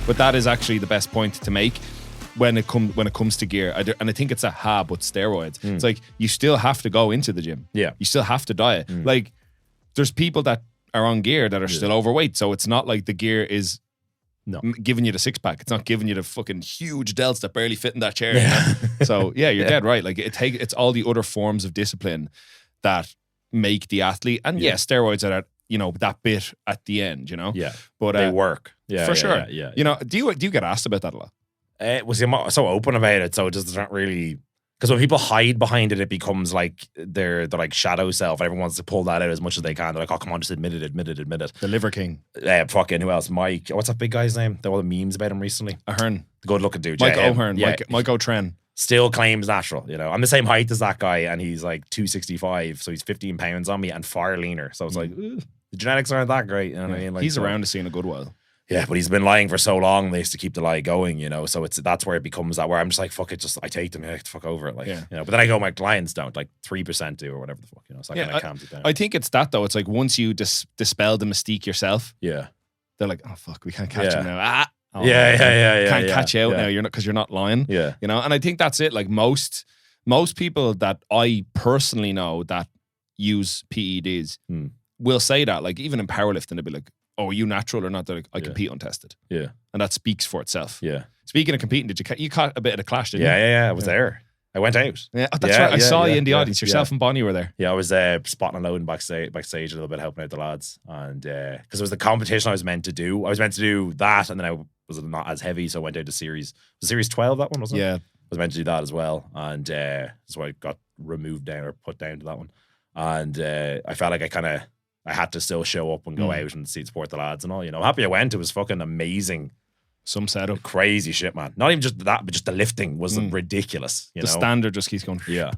But that is actually the best point to make when it comes to gear. And I think it's but steroids. It's like you still have to go into the gym. Yeah. You still have to diet. Like there's people that are on gear that are still overweight. So it's not like the gear is giving you the six pack. It's not giving you the fucking huge delts that barely fit in that chair. Yeah. You know? So yeah, you're dead right. Like it's all the other forms of discipline that make the athlete. And steroids are that, you know, that bit at the end, you know? Yeah. But they work. Yeah. For sure. Yeah. You know, do you get asked about that a lot? Was he so open about it? So it just doesn't really, because when people hide behind it, it becomes like they're like shadow self. Everyone wants to pull that out as much as they can. They're like, oh, come on, just admit it. The Liver King. Fucking who else? Mike. What's that big guy's name? There were all the memes about him recently. Ahern. The good looking dude. Mike yeah, O'Hearn. Yeah. Mike O'Tren. Still claims natural, you know. I'm the same height as that guy, and he's like 265, so he's 15 pounds on me and far leaner. So it's like, the genetics aren't that great. You know what I mean? Like, he's around the scene a good while. Yeah, but he's been lying for so long. They used to keep the lie going, you know. So that's where it becomes that where I'm just like, fuck it, I take them, like, fuck over it, like, you know. But then I go, my clients don't, like 3% do or whatever the fuck, you know. So that kind of calms it down. I think it's that though. It's like once you dispel the mystique yourself, they're like, oh fuck, we can't catch him now. Can't catch you out now. You're not because you're not lying. Yeah, you know. And I think that's it. Like most people that I personally know that use PEDs will say that. Like even in powerlifting, they'll be like, "Oh, are you natural or not?" They're like, "I compete untested." Yeah, and that speaks for itself. Yeah. Speaking of competing, you caught a bit of the clash, didn't you? Yeah. I was there. I went out. Yeah, that's right. I saw you in the audience. Yourself and Bonnie were there. Yeah, I was spotting and loading backstage a little bit, helping out the lads. And because it was the competition I was meant to do. I was meant to do that, and then I was not as heavy, so I went out to series. Was Series 12 that one, wasn't it? Yeah. I was meant to do that as well. And so I got removed down or put down to that one. And I felt like I had to still show up and go out and support the lads and all. You know, I'm happy I went. It was fucking amazing. Some setup. Crazy shit, man. Not even just that, but just the lifting was ridiculous. You know? Standard just keeps going. Yeah.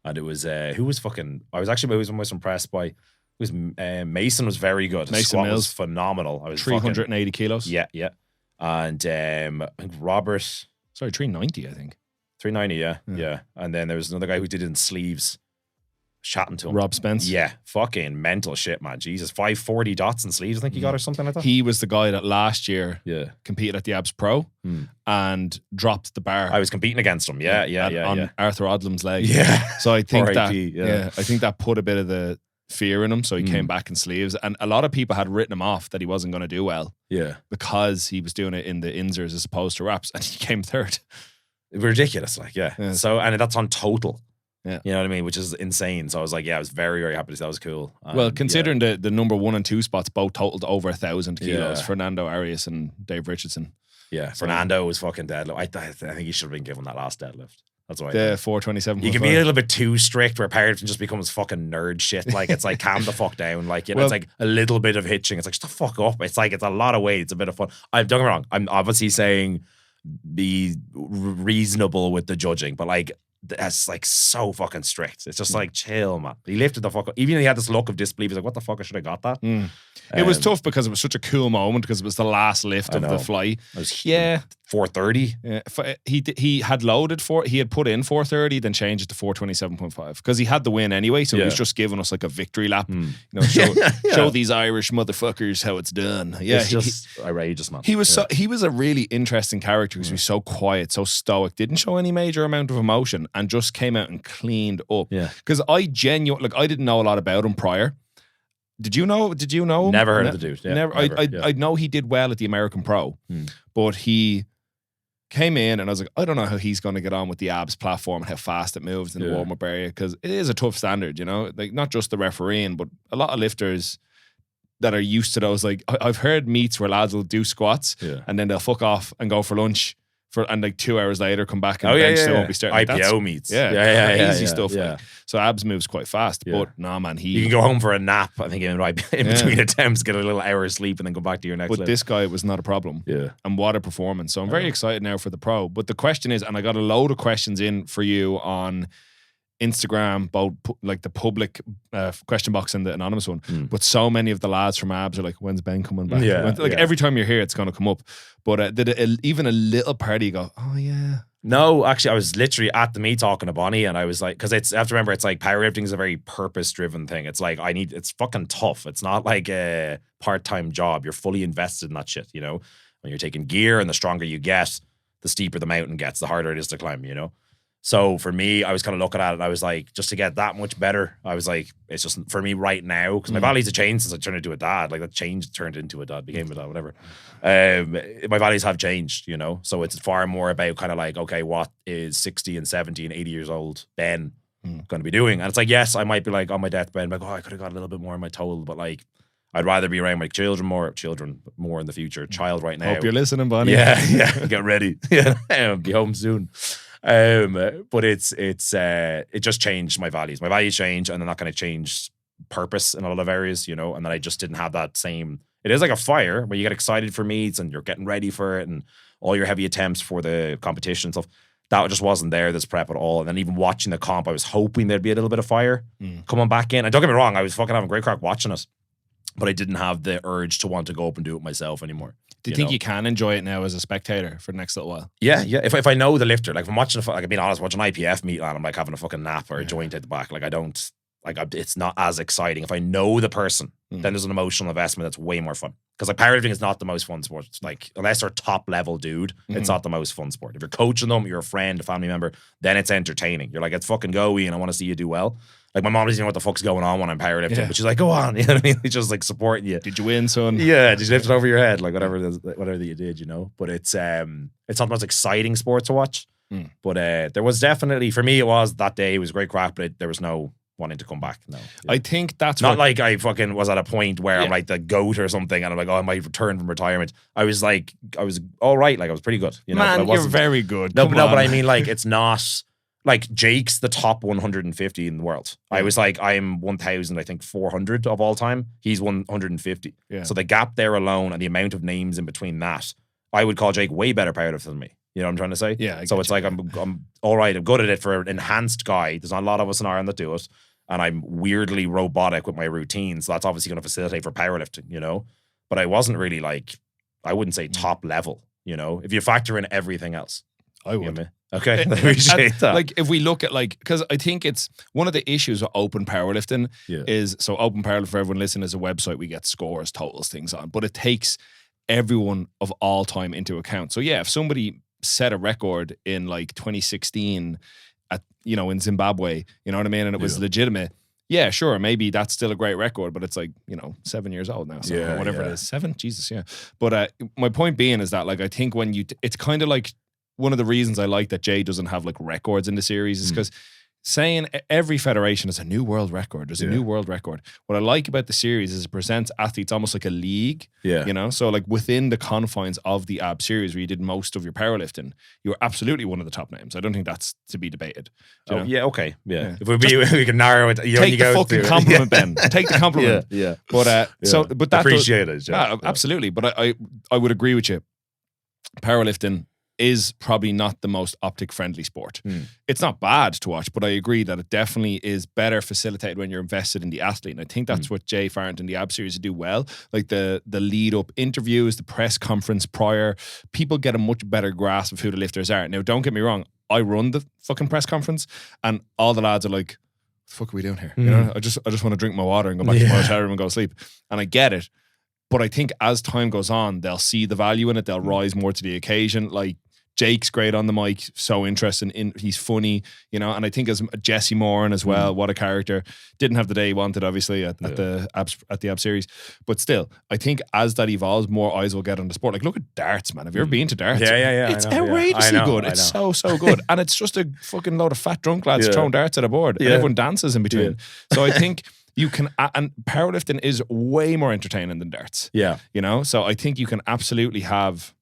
And it was, who was fucking, I was most impressed by, Mason was very good. Mason Squat Mills. was phenomenal. I was 380 kilos. Yeah. And I think Robert. Sorry, 390, I think. 390, yeah. And then there was another guy who did it in sleeves. Chatting to him. Rob Spence. Yeah, fucking mental shit, man. Jesus, 540 dots and sleeves, I think he got or something like that. He was the guy that last year competed at the Abs Pro and dropped the bar. I was competing against him. On Arthur Odlum's leg. Yeah. So I think that I think that put a bit of the fear in him. So he came back in sleeves, and a lot of people had written him off that he wasn't going to do well. Yeah, because he was doing it in the insers as opposed to wraps, and he came third. Ridiculous, like So and that's on total. Yeah. You know what I mean? Which is insane. So I was like, I was very, very happy to see that was cool. Well, considering the number 1 and 2 spots both totaled over 1,000 kilos, Fernando Arias and Dave Richardson. Yeah, Fernando was fucking deadlift. I think he should have been given that last deadlift. That's why. The 427. You can be a little bit too strict where powerlifting just becomes fucking nerd shit. Like it's like calm the fuck down. Like, you know, it's like a little bit of hitching. It's like, shut the fuck up. It's like, it's a lot of weight. It's a bit of fun. Don't get me wrong. I'm obviously saying be reasonable with the judging, but like, that's like so fucking strict. It's just like, chill, man. He lifted the fuck up. Even he had this look of disbelief. He's like, what the fuck? I should have got that. It was tough because it was such a cool moment because it was the last lift of the flight. It was 430. Yeah, he had loaded he had put in 430, then changed it to 427.5 because he had the win anyway. So he was just giving us like a victory lap. You know, show these Irish motherfuckers how it's done. Yeah, it's just outrageous, man. He was he was a really interesting character because he was so quiet, so stoic, didn't show any major amount of emotion, and just came out and cleaned up. Yeah, because I didn't know a lot about him prior. Did you know him? Never heard of the dude. Yeah, never. I know he did well at the American Pro, but he came in and I was like, I don't know how he's going to get on with the abs platform and how fast it moves in the warm-up area because it is a tough standard, you know, like not just the refereeing, but a lot of lifters that are used to those. Like I've heard meets where lads will do squats and then they'll fuck off and go for lunch. And like 2 hours later come back and the bench still won't be starting. IPO meets. Easy stuff. Like. So abs moves quite fast. But nah, man, you can go home for a nap, I think, in between attempts, get a little hour of sleep and then go back to your next But this guy was not a problem. Yeah. And what a performance. So I'm very excited now for the pro. But the question is, and I got a load of questions in for you on Instagram, both like the public question box and the anonymous one. But so many of the lads from abs are like, when's Ben coming back? Every time you're here, it's going to come up. But did even a little party go, oh yeah? No, actually, I was literally at the meet talking to Bonnie, and I was like, because I have to remember, it's like powerlifting is a very purpose-driven thing. It's like it's fucking tough. It's not like a part-time job. You're fully invested in that shit, you know. when you're taking gear, and the stronger you get, the steeper the mountain gets, the harder it is to climb, you know? So for me, I was kind of looking at it and I was like, just to get that much better, I was like, it's just for me right now, because my values have changed since I turned into a dad. Like that change turned into a dad, became a dad, whatever. My values have changed, you know? So it's far more about kind of like, okay, what is 60 and 70 and 80 years old Ben going to be doing? And it's like, yes, I might be like on my deathbed, like, oh, I could have got a little bit more in my total, but like, I'd rather be around my children more in the future. Child right now. Hope you're listening, Bonnie. Yeah, get ready. Yeah, be home soon. But it just changed my values. My values change, and they're not going to change purpose in a lot of areas, you know. And then I just didn't have that same. It is like a fire where you get excited for meets and you're getting ready for it, and all your heavy attempts for the competition and stuff. That just wasn't there, this prep at all. And then even watching the comp, I was hoping there'd be a little bit of fire coming back in. And don't get me wrong, I was fucking having great crack watching it. But I didn't have the urge to want to go up and do it myself anymore. Do you think you can enjoy it now as a spectator for the next little while? Yeah. If I know the lifter, like if I'm watching, like I'm being honest, watching IPF meet and I'm like having a fucking nap or a joint at the back, like I don't, like it's not as exciting. If I know the person, then there's an emotional investment that's way more fun. Because like powerlifting is not the most fun sport. It's like, unless they're top level dude, it's not the most fun sport. If you're coaching them, you're a friend, a family member, then it's entertaining. You're like, it's fucking go, Ian, I want to see you do well. Like my mom doesn't know what the fuck's going on when I'm powerlifting, but she's like, go on, you know what I mean? He's just like supporting you. Did you win, son? Yeah, did you lift it over your head? Like whatever that you did, you know? But it's not the most exciting sport to watch. But there was definitely, for me, it was that day, it was great crap, but there was no wanting to come back. No. Yeah. I think that's not like I fucking was at a point where I'm like the GOAT or something and I'm like, oh, I might return from retirement. I was all right. Like I was pretty good. You know, man, you're very good. No, but I mean, like, it's not like Jake's the top 150 in the world. I was like, I'm 1,000, I think 400 of all time. He's 150. Yeah. So the gap there alone and the amount of names in between that, I would call Jake way better powerlifter than me. You know what I'm trying to say? Yeah. So it's like, I'm all right. I'm good at it for an enhanced guy. There's not a lot of us in Ireland that do it. And I'm weirdly robotic with my routine. So that's obviously going to facilitate for powerlifting, you know? But I wasn't really like, I wouldn't say top level, you know? If you factor in everything else. I would. You know okay. I appreciate that. Like if we look at like, because I think it's one of the issues with open powerlifting is, so open powerlifting, for everyone listening, is a website we get scores, totals, things on. But it takes everyone of all time into account. So yeah, if somebody set a record in like 2016 at, you know, in Zimbabwe, you know what I mean? And it was legitimate. Yeah, sure. Maybe that's still a great record, but it's like, you know, 7 years old now. So whatever it is. 7? Jesus, yeah. But my point being is that like, I think when it's kind of like one of the reasons I like that Jay doesn't have like records in the series is because saying every federation is a new world record. There's a new world record. What I like about the series is it presents athletes almost like a league. Yeah. You know, so like within the confines of the AB series where you did most of your powerlifting, you were absolutely one of the top names. I don't think that's to be debated. Oh, yeah, okay. Yeah. If we can narrow it, you take the fucking compliment, Ben. Take the compliment. Yeah. But but that appreciate it. Absolutely. But I would agree with you. Powerlifting is probably not the most optic friendly sport. It's not bad to watch, but I agree that it definitely is better facilitated when you're invested in the athlete. And I think that's what Jay Farrant and the AB series do well. Like the lead up interviews, the press conference prior, people get a much better grasp of who the lifters are. Now, don't get me wrong. I run the fucking press conference and all the lads are like, what the fuck are we doing here? You know, I just want to drink my water and go back to my hotel room and go sleep. And I get it. But I think as time goes on, they'll see the value in it. They'll rise more to the occasion. Like, Jake's great on the mic, so interesting. He's funny, you know, and I think as Jesse Moran as well, what a character. Didn't have the day he wanted, obviously, at the AB series. But still, I think as that evolves, more eyes will get on the sport. Like, look at darts, man. Have you ever been to darts? Yeah. It's outrageously good. It's so good. And it's just a fucking load of fat drunk lads throwing darts at a board. And everyone dances in between. So I think you can, and powerlifting is way more entertaining than darts. Yeah. You know, so I think you can absolutely have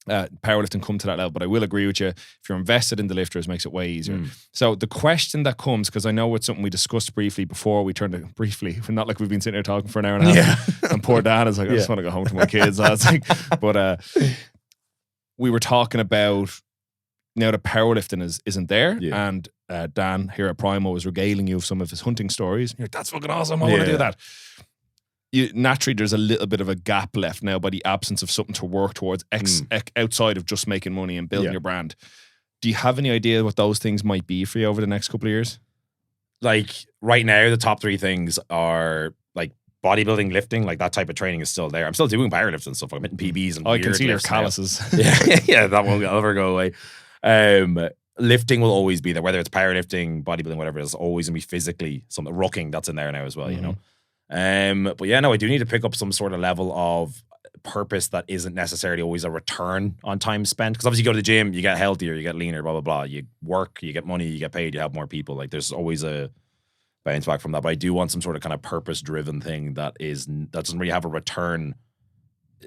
powerlifting come to that level, but I will agree with you. If you're invested in the lifters, it makes it way easier. So the question that comes, because I know it's something we discussed briefly before we turned it briefly, not like we've been sitting here talking for an hour and a half. And poor Dan is like, I just want to go home to my kids. I was like, but we were talking about now that powerlifting isn't there, and Dan here at Primo was regaling you of some of his hunting stories. You're like, that's fucking awesome. I want to do that. Naturally, there's a little bit of a gap left now by the absence of something to work towards outside of just making money and building your brand. Do you have any idea what those things might be for you over the next couple of years? Like right now, the top 3 things are like bodybuilding, lifting, like that type of training is still there. I'm still doing powerlifting and stuff. I'm hitting PBs and I can weird see your lifts now. calluses. Yeah, that won't ever go away. Lifting will always be there, whether it's powerlifting, bodybuilding, whatever. There's always gonna be physically something. Rucking, that's in there now as well, you know. But yeah, no, I do need to pick up some sort of level of purpose that isn't necessarily always a return on time spent. Because obviously you go to the gym, you get healthier, you get leaner, blah blah blah. You work, you get money, you get paid, you help more people. Like there's always a bounce back from that. But I do want some sort of kind of purpose driven thing that doesn't really have a return.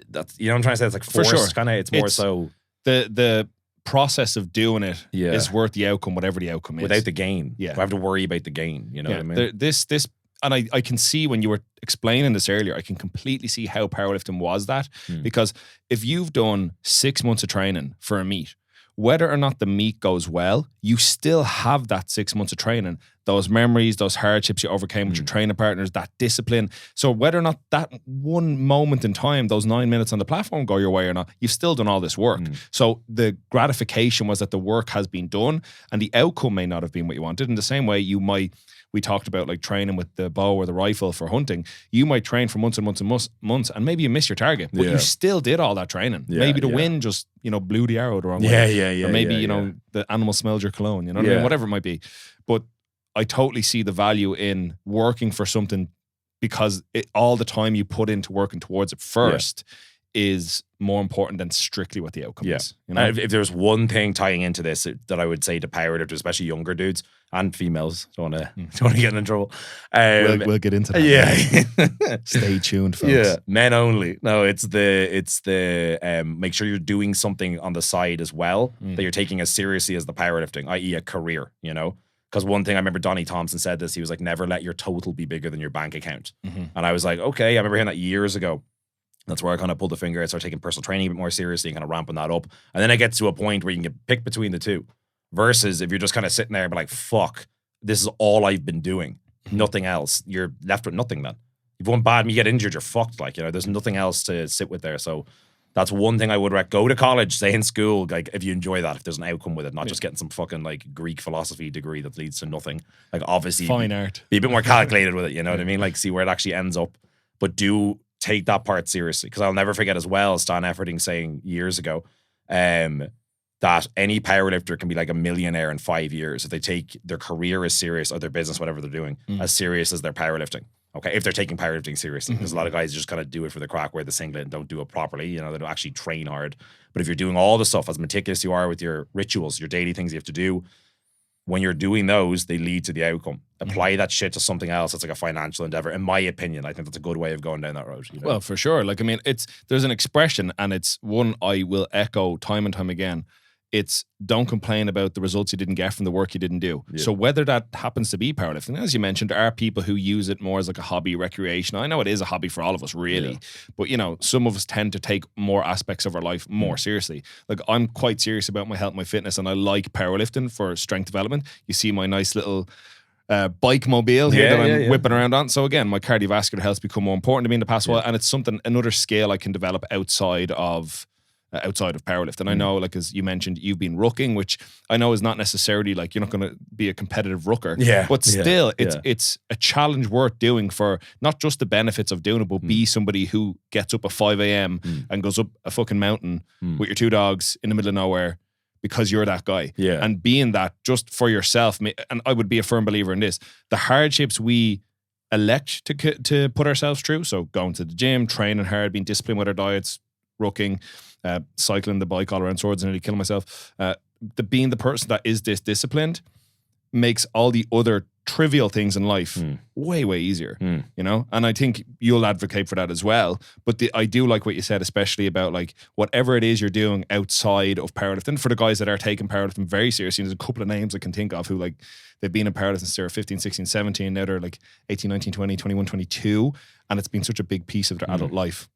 That's, you know what I'm trying to say? It's like forced, For sure. kind of. It's more so the process of doing it Yeah. is worth the outcome, whatever the outcome is. without the gain. Yeah. I have to worry about the gain. You know what I mean? This and I can see when you were explaining this earlier, I can completely see how powerlifting was that. Because if you've done 6 months of training for a meet, whether or not the meet goes well, you still have that 6 months of training, those memories, those hardships you overcame with your training partners, that discipline. So whether or not that one moment in time, those 9 minutes on the platform go your way or not, you've still done all this work. So the gratification was that the work has been done and the outcome may not have been what you wanted. In the same way, we talked about like training with the bow or the rifle for hunting. You might train for months and months and months and maybe you miss your target, but you still did all that training. Maybe the wind just, blew the arrow the wrong way. Or maybe, the animal smelled your cologne, you know what I mean? Whatever it might be. But I totally see the value in working for something because all the time you put into working towards it first is more important than strictly what the outcome is. You know? If there's one thing tying into this that I would say to powerlifters, especially younger dudes and females, don't want to get in trouble. We'll get into that. Yeah. Stay tuned, folks. Yeah, men only. No, it's the make sure you're doing something on the side as well that you're taking as seriously as the powerlifting, i.e. a career, you know? Because one thing I remember Donnie Thompson said this, he was like, never let your total be bigger than your bank account. And I was like, okay, I remember hearing that years ago. That's where I kind of pulled the finger out, started taking personal training a bit more seriously and kind of ramping that up. And then I get to a point where you can pick between the two. Versus if you're just kind of sitting there and be like, fuck, this is all I've been doing. Nothing else. You're left with nothing then. If one bad and you get injured, you're fucked. Like, there's nothing else to sit with there. So that's one thing I would recommend. Go to college, stay in school, like if you enjoy that, if there's an outcome with it, not just getting some fucking like Greek philosophy degree that leads to nothing. Like obviously fine art. Be a bit more calculated with it, you know what I mean? Like see where it actually ends up. But do take that part seriously. Because I'll never forget as well, Stan Efferding saying years ago, that any powerlifter can be like a millionaire in 5 years if they take their career as serious or their business, whatever they're doing, as serious as their powerlifting. Okay, if they're taking powerlifting seriously, because a lot of guys just kind of do it for the crack, wear the singlet and don't do it properly. They don't actually train hard. But if you're doing all the stuff, as meticulous you are with your rituals, your daily things you have to do, when you're doing those, they lead to the outcome. Apply that shit to something else. It's like a financial endeavor. In my opinion, I think that's a good way of going down that road. Well, for sure. Like, I mean, there's an expression and it's one I will echo time and time again. It's don't complain about the results you didn't get from the work you didn't do. Yeah. So whether that happens to be powerlifting, as you mentioned, there are people who use it more as like a hobby, recreation. I know it is a hobby for all of us, really. Yeah. But, some of us tend to take more aspects of our life more seriously. Like I'm quite serious about my health, my fitness, and I like powerlifting for strength development. You see my nice little bike mobile here that I'm whipping around on. So again, my cardiovascular health's become more important to me in the past while. And it's another skill I can develop outside of powerlifting. And I know, like, as you mentioned, you've been rucking, which I know is not necessarily like you're not going to be a competitive rucker. Yeah. But still, it's a challenge worth doing for not just the benefits of doing it, but be somebody who gets up at 5 a.m. and goes up a fucking mountain with your two dogs in the middle of nowhere because you're that guy. Yeah. And being that just for yourself. And I would be a firm believer in this. The hardships we elect to put ourselves through, so going to the gym, training hard, being disciplined with our diets, rucking, cycling the bike all around Swords and nearly killing myself. Being the person that is this disciplined makes all the other trivial things in life way, way easier, And I think you'll advocate for that as well. But I do like what you said, especially about like whatever it is you're doing outside of powerlifting. For the guys that are taking powerlifting very seriously, there's a couple of names I can think of who like they've been in powerlifting since they were 15, 16, 17. Now they're like 18, 19, 20, 21, 22. And it's been such a big piece of their adult life.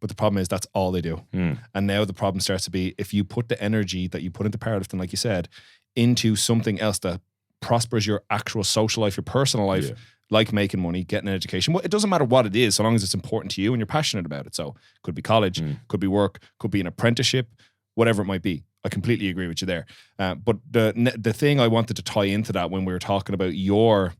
But the problem is that's all they do. And now the problem starts to be if you put the energy that you put into powerlifting, like you said, into something else that prospers your actual social life, your personal life, like making money, getting an education. Well, it doesn't matter what it is, so long as it's important to you and you're passionate about it. So could be college, could be work, could be an apprenticeship, whatever it might be. I completely agree with you there. But the thing I wanted to tie into that when we were talking about your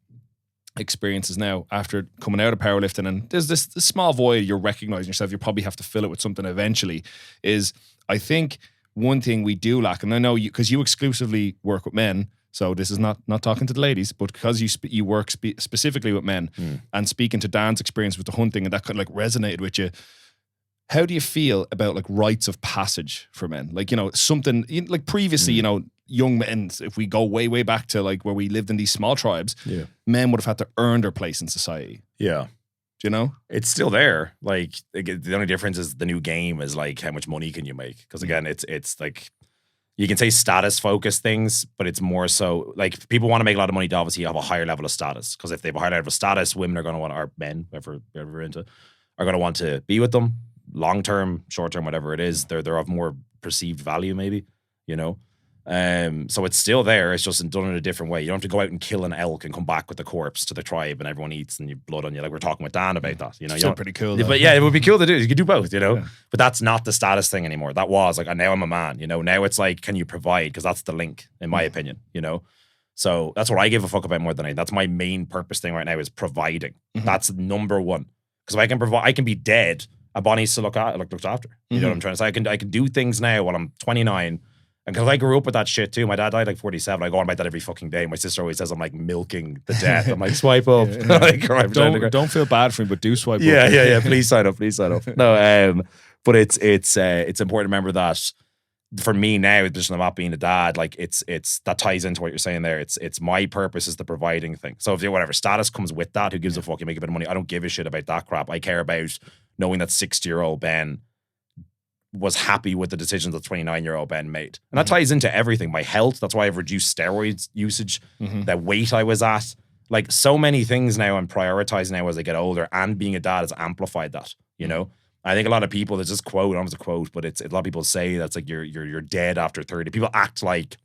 experiences now after coming out of powerlifting, and there's this small void you're recognizing yourself, you probably have to fill it with something eventually, is I think one thing we do lack, and I know you, because you exclusively work with men, so this is not talking to the ladies, but because you work specifically with men, and speaking to Dan's experience with the hunting, and that kind of like resonated with you, how do you feel about like rites of passage for men? Like, you know, something like previously, you know, young men, if we go way, way back to like where we lived in these small tribes, men would have had to earn their place in society. Yeah. Do you know? It's still there. Like, the only difference is the new game is like, how much money can you make? Because again, it's like, you can say status focused things, but it's more so like people want to make a lot of money to obviously have a higher level of status. Because if they have a higher level of status, women are going to want, or men, whoever we're into, are going to want to be with them long term, short term, whatever it is. They're of more perceived value, maybe, you know. So it's still there. It's just done in a different way. You don't have to go out and kill an elk and come back with the corpse to the tribe and everyone eats and you blood on you. Like we're talking with Dan about that. You know, still pretty cool. Though. But yeah, it would be cool to do. You could do both, you know. Yeah. But that's not the status thing anymore. That was like, now I'm a man. You know, now it's like, can you provide? Because that's the link, in my opinion. You know, so that's what I give a fuck about more than anything. That's my main purpose thing right now is providing. That's number one. Because if I can provide, I can be dead. A body needs to looked after. You know what I'm trying to say? I can do things now while I'm 29. And because I grew up with that shit too. My dad died like 47. I go on about that every fucking day. My sister always says I'm like milking the death. I'm like, swipe up. Like, don't feel bad for me, but do swipe up. Yeah. Please sign up. No, but it's important to remember that for me now, just not being a dad, like it's that ties into what you're saying there. It's my purpose is the providing thing. So if whatever status comes with that, who gives a fuck? You make a bit of money. I don't give a shit about that crap. I care about knowing that 60-year-old Ben was happy with the decisions that 29-year-old Ben made. And that ties into everything. My health, that's why I've reduced steroids usage, the weight I was at. Like so many things now I'm prioritizing now as I get older, and being a dad has amplified that, you know? I think a lot of people, there's this quote, I don't know if it's a quote, but it's a lot of people say that's like you're dead after 30. People act like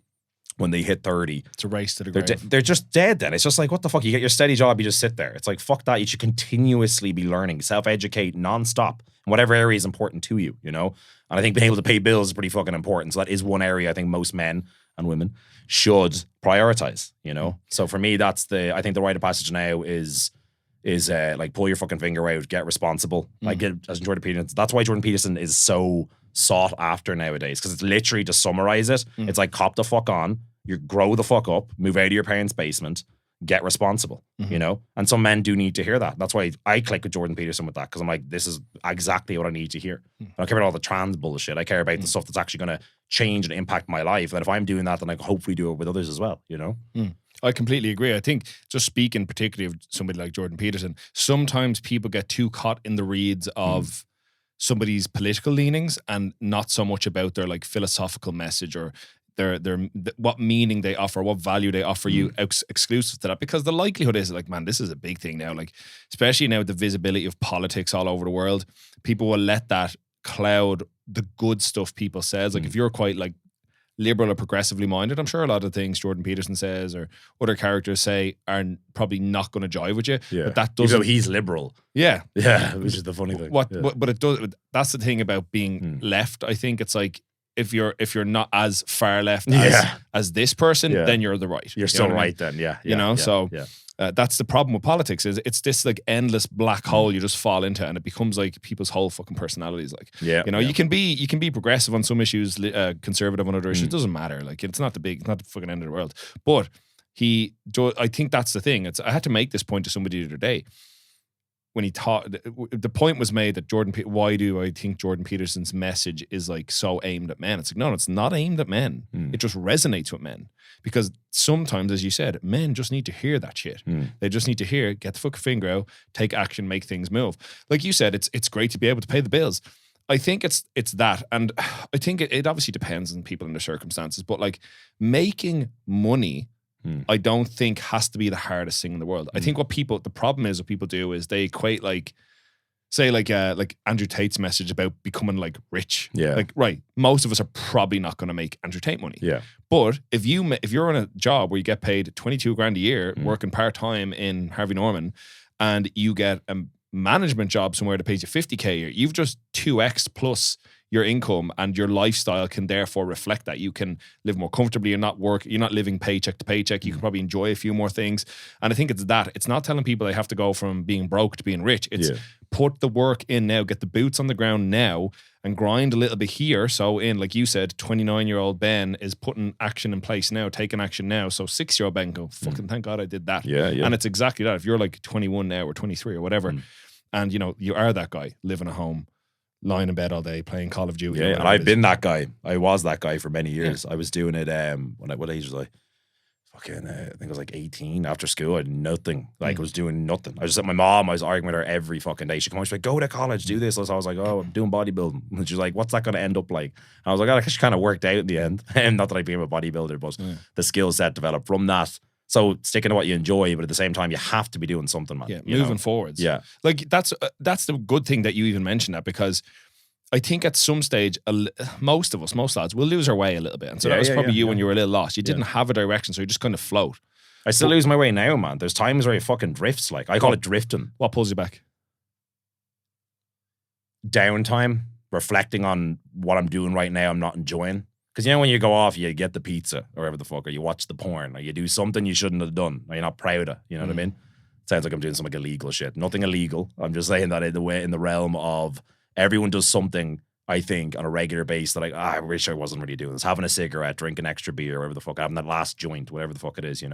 when they hit 30, it's a race to the grave. They're just dead then. It's just like, what the fuck? You get your steady job, you just sit there. It's like, fuck that. You should continuously be learning, self-educate nonstop in whatever area is important to you, you know? And I think being able to pay bills is pretty fucking important. So that is one area I think most men and women should prioritize, you know? So for me, I think the rite of passage now is like pull your fucking finger out, get responsible. Like as Jordan Peterson, that's why Jordan Peterson is so sought after nowadays, because it's literally, to summarize it, it's like cop the fuck on, you grow the fuck up, move out of your parents' basement, get responsible, you know? And some men do need to hear that. That's why I click with Jordan Peterson with that, because I'm like, this is exactly what I need to hear. I don't care about all the trans bullshit. I care about the stuff that's actually going to change and impact my life. And if I'm doing that, then I can hopefully do it with others as well, you know? I completely agree. I think, just speaking particularly of somebody like Jordan Peterson, sometimes people get too caught in the reeds of somebody's political leanings and not so much about their like philosophical message or their what meaning they offer, what value they offer you exclusive to that. Because the likelihood is like, man, this is a big thing now. Like, especially now with the visibility of politics all over the world, people will let that cloud the good stuff people says. Like if you're quite like liberal or progressively minded, I'm sure a lot of things Jordan Peterson says or other characters say are probably not going to jive with you. Yeah. But that doesn't. Even though he's liberal. Yeah. Yeah, which is the funny thing. But it does. That's the thing about being left. I think it's like, if you're not as far left as this person, then you're the right. You're still right then, you know, so that's the problem with politics, is it's this like endless black hole you just fall into, and it becomes like people's whole fucking personalities. Like, you know, you can be progressive on some issues, conservative on other issues. It doesn't matter. Like, it's not the fucking end of the world. But I think that's the thing. I had to make this point to somebody the other day. When he taught, the point was made that why do I think Jordan Peterson's message is like so aimed at men? It's like, no, it's not aimed at men. It just resonates with men, because sometimes, as you said, men just need to hear that shit. They just need to hear, get the fucking finger out, take action, make things move. Like you said, it's great to be able to pay the bills. I think it's that, and I think it obviously depends on people and their circumstances, but like making money, I don't think has to be the hardest thing in the world. I think the problem is what people do is they equate like Andrew Tate's message about becoming like rich. Yeah. Like, right. Most of us are probably not going to make Andrew Tate money. Yeah. But if you're in a job where you get paid 22 grand a year, working part-time in Harvey Norman, and you get a management job somewhere that pays you 50K a year, you've just 2x plus your income and your lifestyle can therefore reflect that. You can live more comfortably. You're not living paycheck to paycheck. You can probably enjoy a few more things. And I think it's that. It's not telling people they have to go from being broke to being rich. It's put the work in now, get the boots on the ground now and grind a little bit here. So like you said, 29-year-old Ben is putting action in place now, taking action now. So 6-year-old Ben go, fucking thank God I did that. Yeah. And it's exactly that. If you're like 21 now or 23 or whatever, and you are that guy living at home, lying in bed all day, playing Call of Duty. Yeah, and I've been that guy. I was that guy for many years. I was doing it, what age was I? Fucking, I think I was like 18 after school. I had nothing. Like, I was doing nothing. I was just at my mom. I was arguing with her every fucking day. She'd come home, she'd be like, go to college, do this. So I was like, oh, I'm doing bodybuilding. And she's like, what's that going to end up like? And I was like, oh, she kind of worked out in the end. And not that I became a bodybuilder, but the skill set developed from that. So sticking to what you enjoy, but at the same time, you have to be doing something, man. Yeah, moving forwards. Yeah. Like, that's the good thing that you even mentioned that, because I think at some stage, most lads will lose our way a little bit. And so that was probably you when you were a little lost. You didn't have a direction, so you just kind of float. I still lose my way now, man. There's times where it fucking drifts. Like, I call it drifting. What pulls you back? Downtime, reflecting on what I'm doing right now, I'm not enjoying. Because, when you go off, you get the pizza or whatever the fuck, or you watch the porn, or you do something you shouldn't have done, or you're not proud of. You know what I mean? Sounds like I'm doing some like illegal shit. Nothing illegal. I'm just saying that in the realm of everyone does something, I think, on a regular basis that I wish I wasn't really doing this. Having a cigarette, drinking extra beer, whatever the fuck, having that last joint, whatever the fuck it is,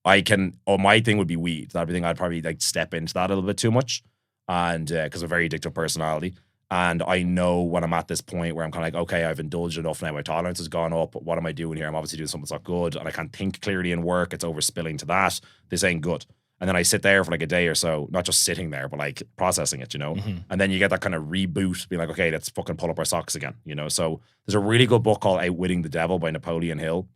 my thing would be weed. That'd be the thing I'd probably like step into that a little bit too much. And because I'm a very addictive personality. And I know when I'm at this point where I'm kind of like, okay, I've indulged enough now. My tolerance has gone up. What am I doing here? I'm obviously doing something that's not good. And I can't think clearly in work. It's overspilling to that. This ain't good. And then I sit there for like a day or so, not just sitting there, but like processing it, And then you get that kind of reboot, being like, okay, let's fucking pull up our socks again, So there's a really good book called Outwitting the Devil by Napoleon Hill.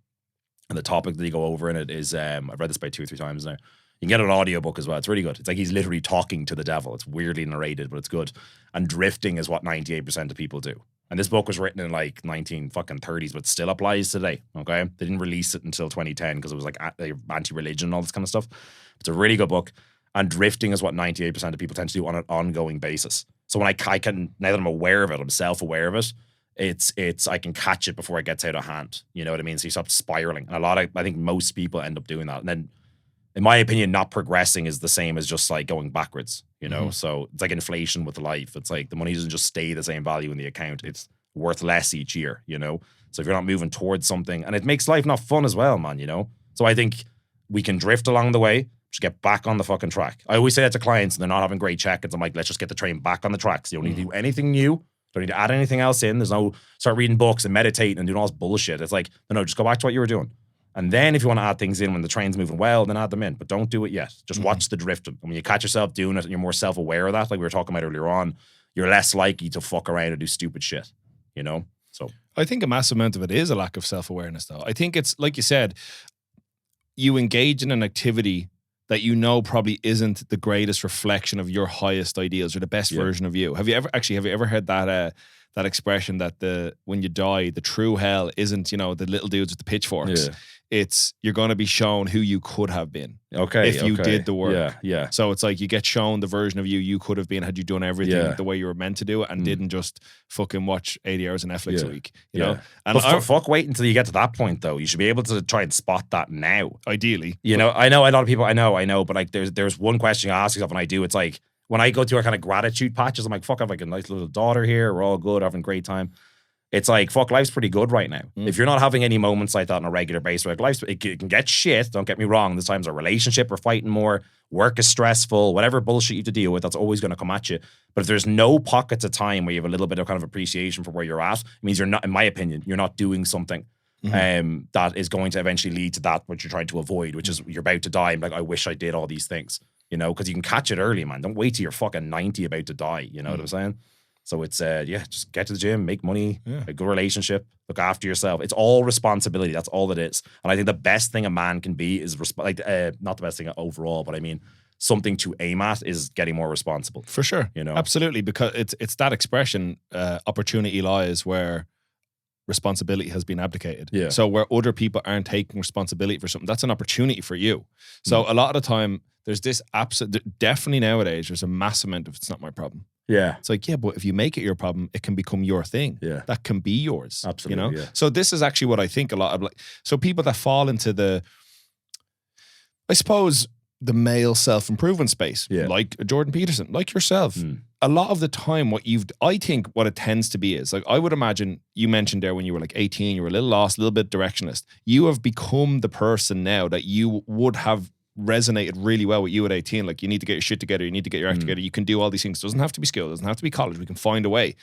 And the topic that you go over in it is, I've read this about 2 or 3 times now. You can get an audiobook as well. It's really good. It's like he's literally talking to the devil. It's weirdly narrated, but it's good. And drifting is what 98% of people do. And this book was written in like 1930s, but still applies today. Okay, they didn't release it until 2010 because it was like anti-religion and all this kind of stuff. It's a really good book. And drifting is what 98% of people tend to do on an ongoing basis. So when I can, now that I'm aware of it, I'm self-aware of it. It's I can catch it before it gets out of hand. You know what I mean? So you stop spiraling. And I think most people end up doing that. And then, in my opinion, not progressing is the same as just like going backwards, So it's like inflation with life. It's like the money doesn't just stay the same value in the account. It's worth less each year, So if you're not moving towards something, and it makes life not fun as well, man, So I think we can drift along the way, just get back on the fucking track. I always say that to clients and they're not having great check-ins. I'm like, let's just get the train back on the tracks. You don't need to do anything new. Don't need to add anything else in. There's no start reading books and meditating and doing all this bullshit. It's like, no, just go back to what you were doing. And then if you want to add things in when the train's moving well, then add them in. But don't do it yet. Just watch the drifting. And when you catch yourself doing it and you're more self-aware of that, like we were talking about earlier on, you're less likely to fuck around and do stupid shit, So I think a massive amount of it is a lack of self-awareness, though. I think it's, like you said, you engage in an activity that probably isn't the greatest reflection of your highest ideals or the best version of you. Have you ever heard that expression that when you die, the true hell isn't, the little dudes with the pitchforks. Yeah. It's you're going to be shown who you could have been. Okay. If you did the work. Yeah. So it's like you get shown the version of you could have been had you done everything the way you were meant to do it and didn't just fucking watch 80 hours of Netflix a week. You know? And fuck wait until you get to that point though. You should be able to try and spot that now. Ideally. I know a lot of people, I know, but like there's one question I ask yourself when I do, it's like when I go through our kind of gratitude patches, I'm like, fuck, I have like a nice little daughter here. We're all good, having a great time. It's like, fuck, life's pretty good right now. If you're not having any moments like that on a regular basis, like it can get shit, don't get me wrong. There's times a relationship, we're fighting more, work is stressful, whatever bullshit you have to deal with, that's always going to come at you. But if there's no pockets of time where you have a little bit of kind of appreciation for where you're at, it means you're not, in my opinion, you're not doing something that is going to eventually lead to that what you're trying to avoid, which is you're about to die. I'm like, I wish I did all these things, because you can catch it early, man. Don't wait till you're fucking 90 about to die. You know what I'm saying? So it's, just get to the gym, make money, a good relationship, look after yourself. It's all responsibility. That's all it is. And I think the best thing a man can be is, not the best thing overall, but I mean, something to aim at is getting more responsible. For sure. Absolutely. Because it's that expression, opportunity lies where responsibility has been abdicated. Yeah. So where other people aren't taking responsibility for something, that's an opportunity for you. So a lot of the time, there's this definitely nowadays, there's a mass amount of, it's not my problem. Yeah. It's like, yeah, but if you make it your problem, it can become your thing. Yeah. That can be yours. Absolutely. You know? Yeah. So this is actually what I think a lot of, like, so people that fall into I suppose, the male self-improvement space, like Jordan Peterson, like yourself. A lot of the time, I think what it tends to be is, like, I would imagine you mentioned there when you were like 18, you were a little lost, a little bit directionless. You have become the person now that you would have resonated really well with you at 18. Like, you need to get your shit together, you need to get your act together, you can do all these things. It doesn't have to be skill, it doesn't have to be college, we can find a way.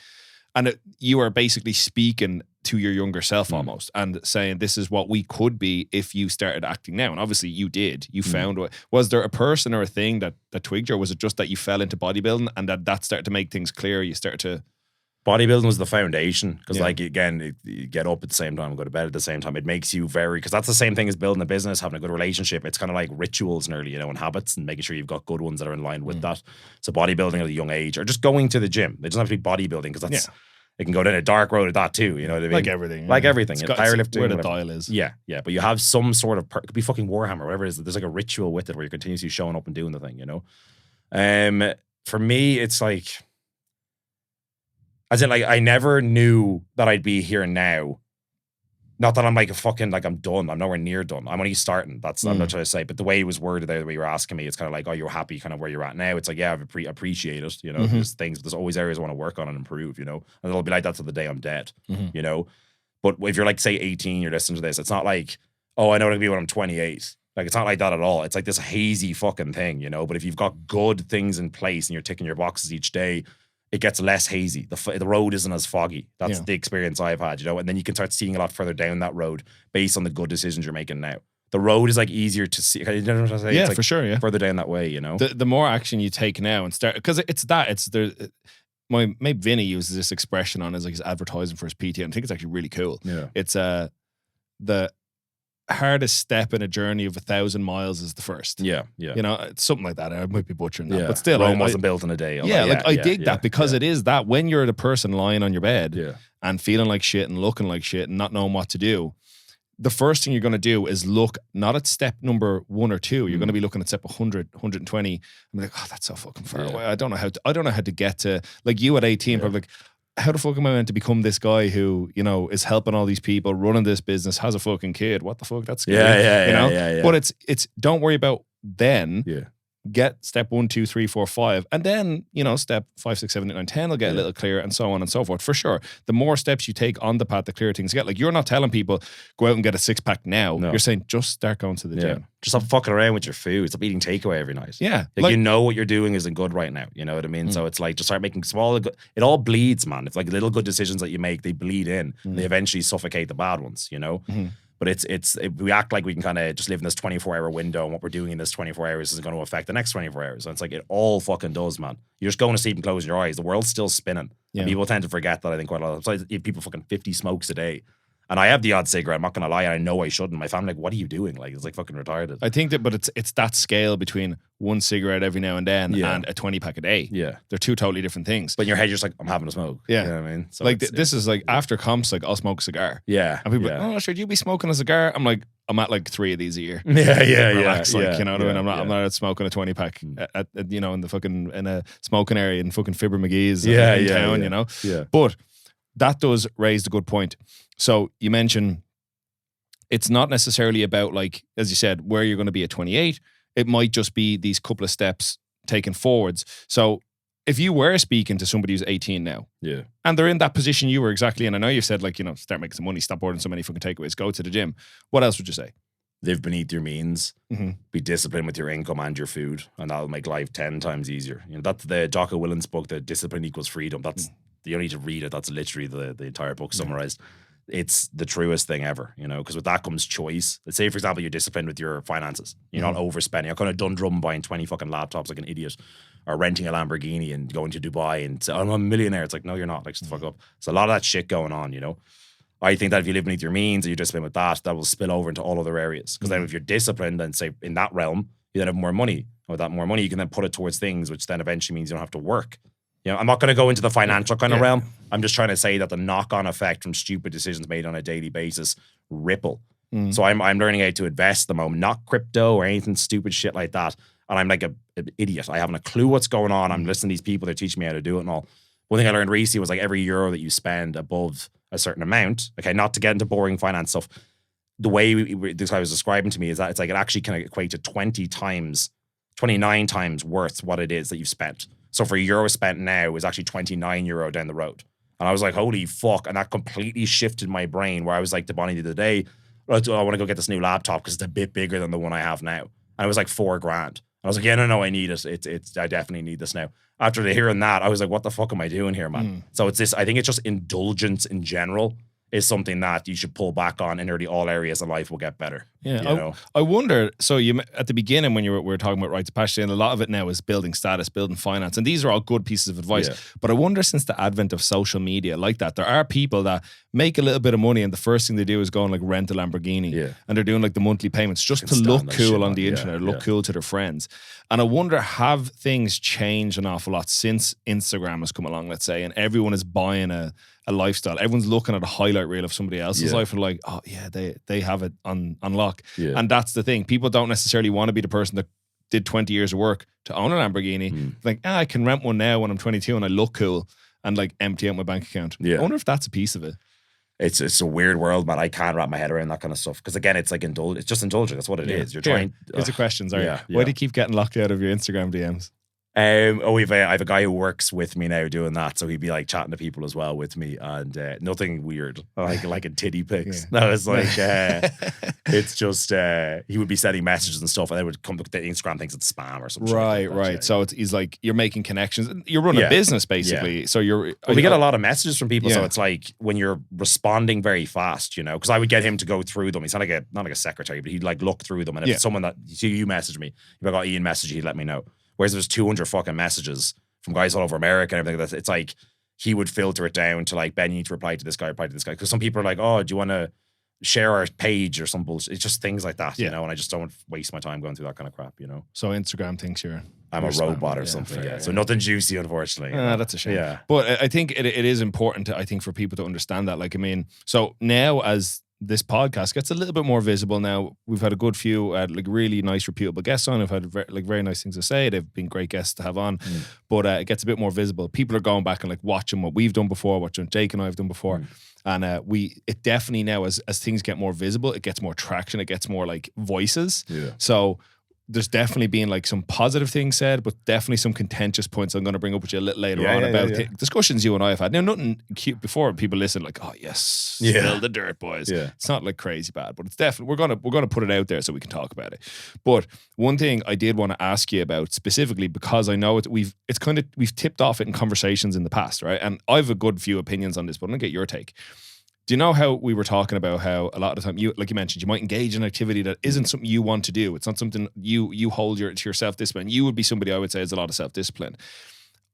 And you are basically speaking to your younger self almost and saying, this is what we could be if you started acting now. And obviously you did. You found a way. Was there a person or a thing that twigged you, or was it just that you fell into bodybuilding and that started to make things clear? You started to... Bodybuilding was the foundation because, like, again, you get up at the same time and go to bed at the same time. It makes you because that's the same thing as building a business, having a good relationship. It's kind of like rituals nearly, and habits, and making sure you've got good ones that are in line with that. So bodybuilding at a young age, or just going to the gym. It doesn't have to be bodybuilding because that's... It can go down a dark road at that too, you know what I mean? Like everything. Like everything. Powerlifting. Where the dial is. Yeah, yeah. But you have some sort of... it could be fucking Warhammer, whatever it is. There's like a ritual with it where you're continuously showing up and doing the thing, For me, it's like... As in, like, I never knew that I'd be here now. Not that I'm like I'm done. I'm nowhere near done. I'm only starting. I'm not trying to say. But the way it was worded there, the way you were asking me, it's kind of like, oh, you're happy kind of where you're at now. It's like, yeah, I appreciate it. There's always areas I want to work on and improve, And it'll be like that till the day I'm dead, But if you're like, say, 18, you're listening to this, it's not like, oh, I know what it'll be when I'm 28. Like, it's not like that at all. It's like this hazy fucking thing, But if you've got good things in place and you're ticking your boxes each day, it gets less hazy. The road isn't as foggy. That's the experience I've had, And then you can start seeing a lot further down that road based on the good decisions you're making now. The road is like easier to see. You know what I'm saying? Yeah, like for sure. Yeah, further down that way. The more action you take now and start, because it's there. My mate Vinny uses this expression on his advertising for his PT, and I think it's actually really cool. Yeah, it's the hardest step in a journey of 1,000 miles is the first. Yeah. It's something like that. I might be butchering that, but still, Rome wasn't built in a day. I dig that because it is that when you're the person lying on your bed and feeling like shit and looking like shit and not knowing what to do, the first thing you're going to do is look not at step number 1 or 2. You're going to be looking at step 100, 120. I'm like, oh, that's so fucking far away. I don't know how to get to, like, you at 18, probably like, how the fuck am I meant to become this guy who, is helping all these people, running this business, has a fucking kid? What the fuck? That's scary. Yeah. But it's don't worry about then. Yeah. Get step 1, 2, 3, 4, 5, and then step 5, 6, 7, 8, 9, 10 will get a little clearer, and so on and so forth. For sure, the more steps you take on the path, the clearer things get. Like, you're not telling people go out and get a 6-pack now. No. You're saying just start going to the gym. Just stop fucking around with your food. Stop eating takeaway every night. Yeah, like what you're doing isn't good right now. You know what I mean? So it's like, just start making small. It all bleeds, man. It's like little good decisions that you make. They bleed in. And they eventually suffocate the bad ones. But we act like we can kind of just live in this 24-hour window, and what we're doing in this 24 hours is going to affect the next 24 hours. And it's like, it all fucking does, man. You're just going to sleep and closing your eyes. The world's still spinning. And people tend to forget that, I think, quite a lot. So people fucking 50 smokes a day. And I have the odd cigarette, I'm not going to lie, and I know I shouldn't. My family, like, what are you doing? Like, it's like fucking retarded. I think that, but it's that scale between one cigarette every now and then and a 20-pack a day. Yeah. They're two totally different things. But in your head, you're just like, I'm having a smoke. Yeah. You know what I mean? So like, this is like, after comps, like, I'll smoke a cigar. Yeah. And people are like, oh, should you be smoking a cigar? I'm like, I'm at like 3 of these a year. Relax, like, you know what I mean? I'm not out smoking a 20-pack at in the fucking, in a smoking area in fucking Fibber McGee's in town, Yeah. But that does raise the good point. So you mentioned, it's not necessarily about, like, as you said, where you're going to be at 28. It might just be these couple of steps taken forwards. So if you were speaking to somebody who's 18 now, and they're in that position you were exactly in, I know you've said, like, start making some money, stop ordering so many fucking takeaways, go to the gym. What else would you say? Live beneath your means, be disciplined with your income and your food, and that'll make life 10 times easier. That's the Jocko Willink's book, The Discipline Equals Freedom. That's you don't need to read it. That's literally the entire book summarized. It's the truest thing ever, because with that comes choice. Let's say, for example, you're disciplined with your finances. You're not overspending. You're kind of done buying 20 fucking laptops like an idiot, or renting a Lamborghini and going to Dubai and say, I'm a millionaire. It's like, no, you're not. Like, shut the fuck up. There's a lot of that shit going on, I think that if you live beneath your means and you're disciplined with that will spill over into all other areas. Because then if you're disciplined, then say in that realm, you then have more money. And with that more money, you can then put it towards things, which then eventually means you don't have to work. I'm not going to go into the financial kind of realm. I'm just trying to say that the knock-on effect from stupid decisions made on a daily basis ripple. So I'm learning how to invest at the moment, not crypto or anything stupid shit like that. And I'm like an idiot. I haven't a clue what's going on. I'm listening to these people, they're teaching me how to do it and all. One thing I learned recently was like every euro that you spend above a certain amount, okay, not to get into boring finance stuff, the way this guy was describing to me is that it's like it actually can equate to 29 times worth what it is that you've spent. So for a euro spent now is actually 29 euro down the road. And I was like, holy fuck. And that completely shifted my brain where I was like to Bonnie the other day, I want to go get this new laptop because it's a bit bigger than the one I have now. And it was like $4,000. I was like, yeah, no, I need it. I definitely need this now. After hearing that, I was like, what the fuck am I doing here, man? So it's this, I think it's just indulgence in general is something that you should pull back on, and nearly all areas of life will get better. Yeah, you know? I wonder. So you at the beginning when we were talking about rites of passage, and a lot of it now is building status, building finance, and these are all good pieces of advice. Yeah. But I wonder, since the advent of social media like that, there are people that make a little bit of money, and the first thing they do is go and like rent a Lamborghini, and they're doing like the monthly payments just to look cool on the internet, look cool to their friends. And I wonder, have things changed an awful lot since Instagram has come along, let's say, and everyone is buying a lifestyle. Everyone's looking at a highlight reel of somebody else's life and like, oh yeah, they have it on lock. Yeah. And that's the thing. People don't necessarily want to be the person that did 20 years of work to own a Lamborghini. Like, I can rent one now when I'm 22 and I look cool and like empty out my bank account. Yeah. I wonder if that's a piece of it. It's a weird world, man. I can't wrap my head around that kind of stuff. Because again, it's like it's just indulgent. That's what it is. You're trying. Here's the questions. Why do you keep getting locked out of your Instagram DMs? I have a guy who works with me now doing that, so he'd be like chatting to people as well with me, and nothing weird, like in titty pics. No, it's like it's just he would be sending messages and stuff, and they would come to the Instagram thinks it's spam or something. Right, like right. So he's like, you're making connections. You're running a business basically. Yeah. So we get a lot of messages from people, so it's like when you're responding very fast, you know, because I would get him to go through them. He's not like a secretary, but he'd like look through them, and if it's someone that you message me, if I got Ian message, he'd let me know. Whereas there's 200 fucking messages from guys all over America and everything. It's like he would filter it down to like, Ben, you need to reply to this guy. Because some people are like, oh, do you want to share our page or some bullshit? It's just things like that, you know, and I just don't waste my time going through that kind of crap, you know. So Instagram thinks I'm a robot or something. Yeah. So nothing juicy, unfortunately. That's a shame. Yeah. But I think it is important for people to understand that. Like, I mean, so now as this podcast gets a little bit more visible now. We've had a good few like really nice, reputable guests on. We've had very nice things to say. They've been great guests to have on, but it gets a bit more visible. People are going back and like watching what we've done before, watching Jake and I have done before, and it definitely now as things get more visible, it gets more traction. It gets more like voices. Yeah. So there's definitely been like some positive things said, but definitely some contentious points I'm going to bring up with you a little later on about discussions you and I have had. Now, nothing cute before people listen like, oh yes, spill the dirt, boys. Yeah. It's not like crazy bad, but it's definitely we're gonna put it out there so we can talk about it. But one thing I did want to ask you about specifically, because I know we've tipped off it in conversations in the past, right? And I have a good few opinions on this, but I'm gonna get your take. Do you know how we were talking about how a lot of the time, like you mentioned, you might engage in an activity that isn't something you want to do. It's not something you hold to your self-discipline. You would be somebody I would say has a lot of self-discipline.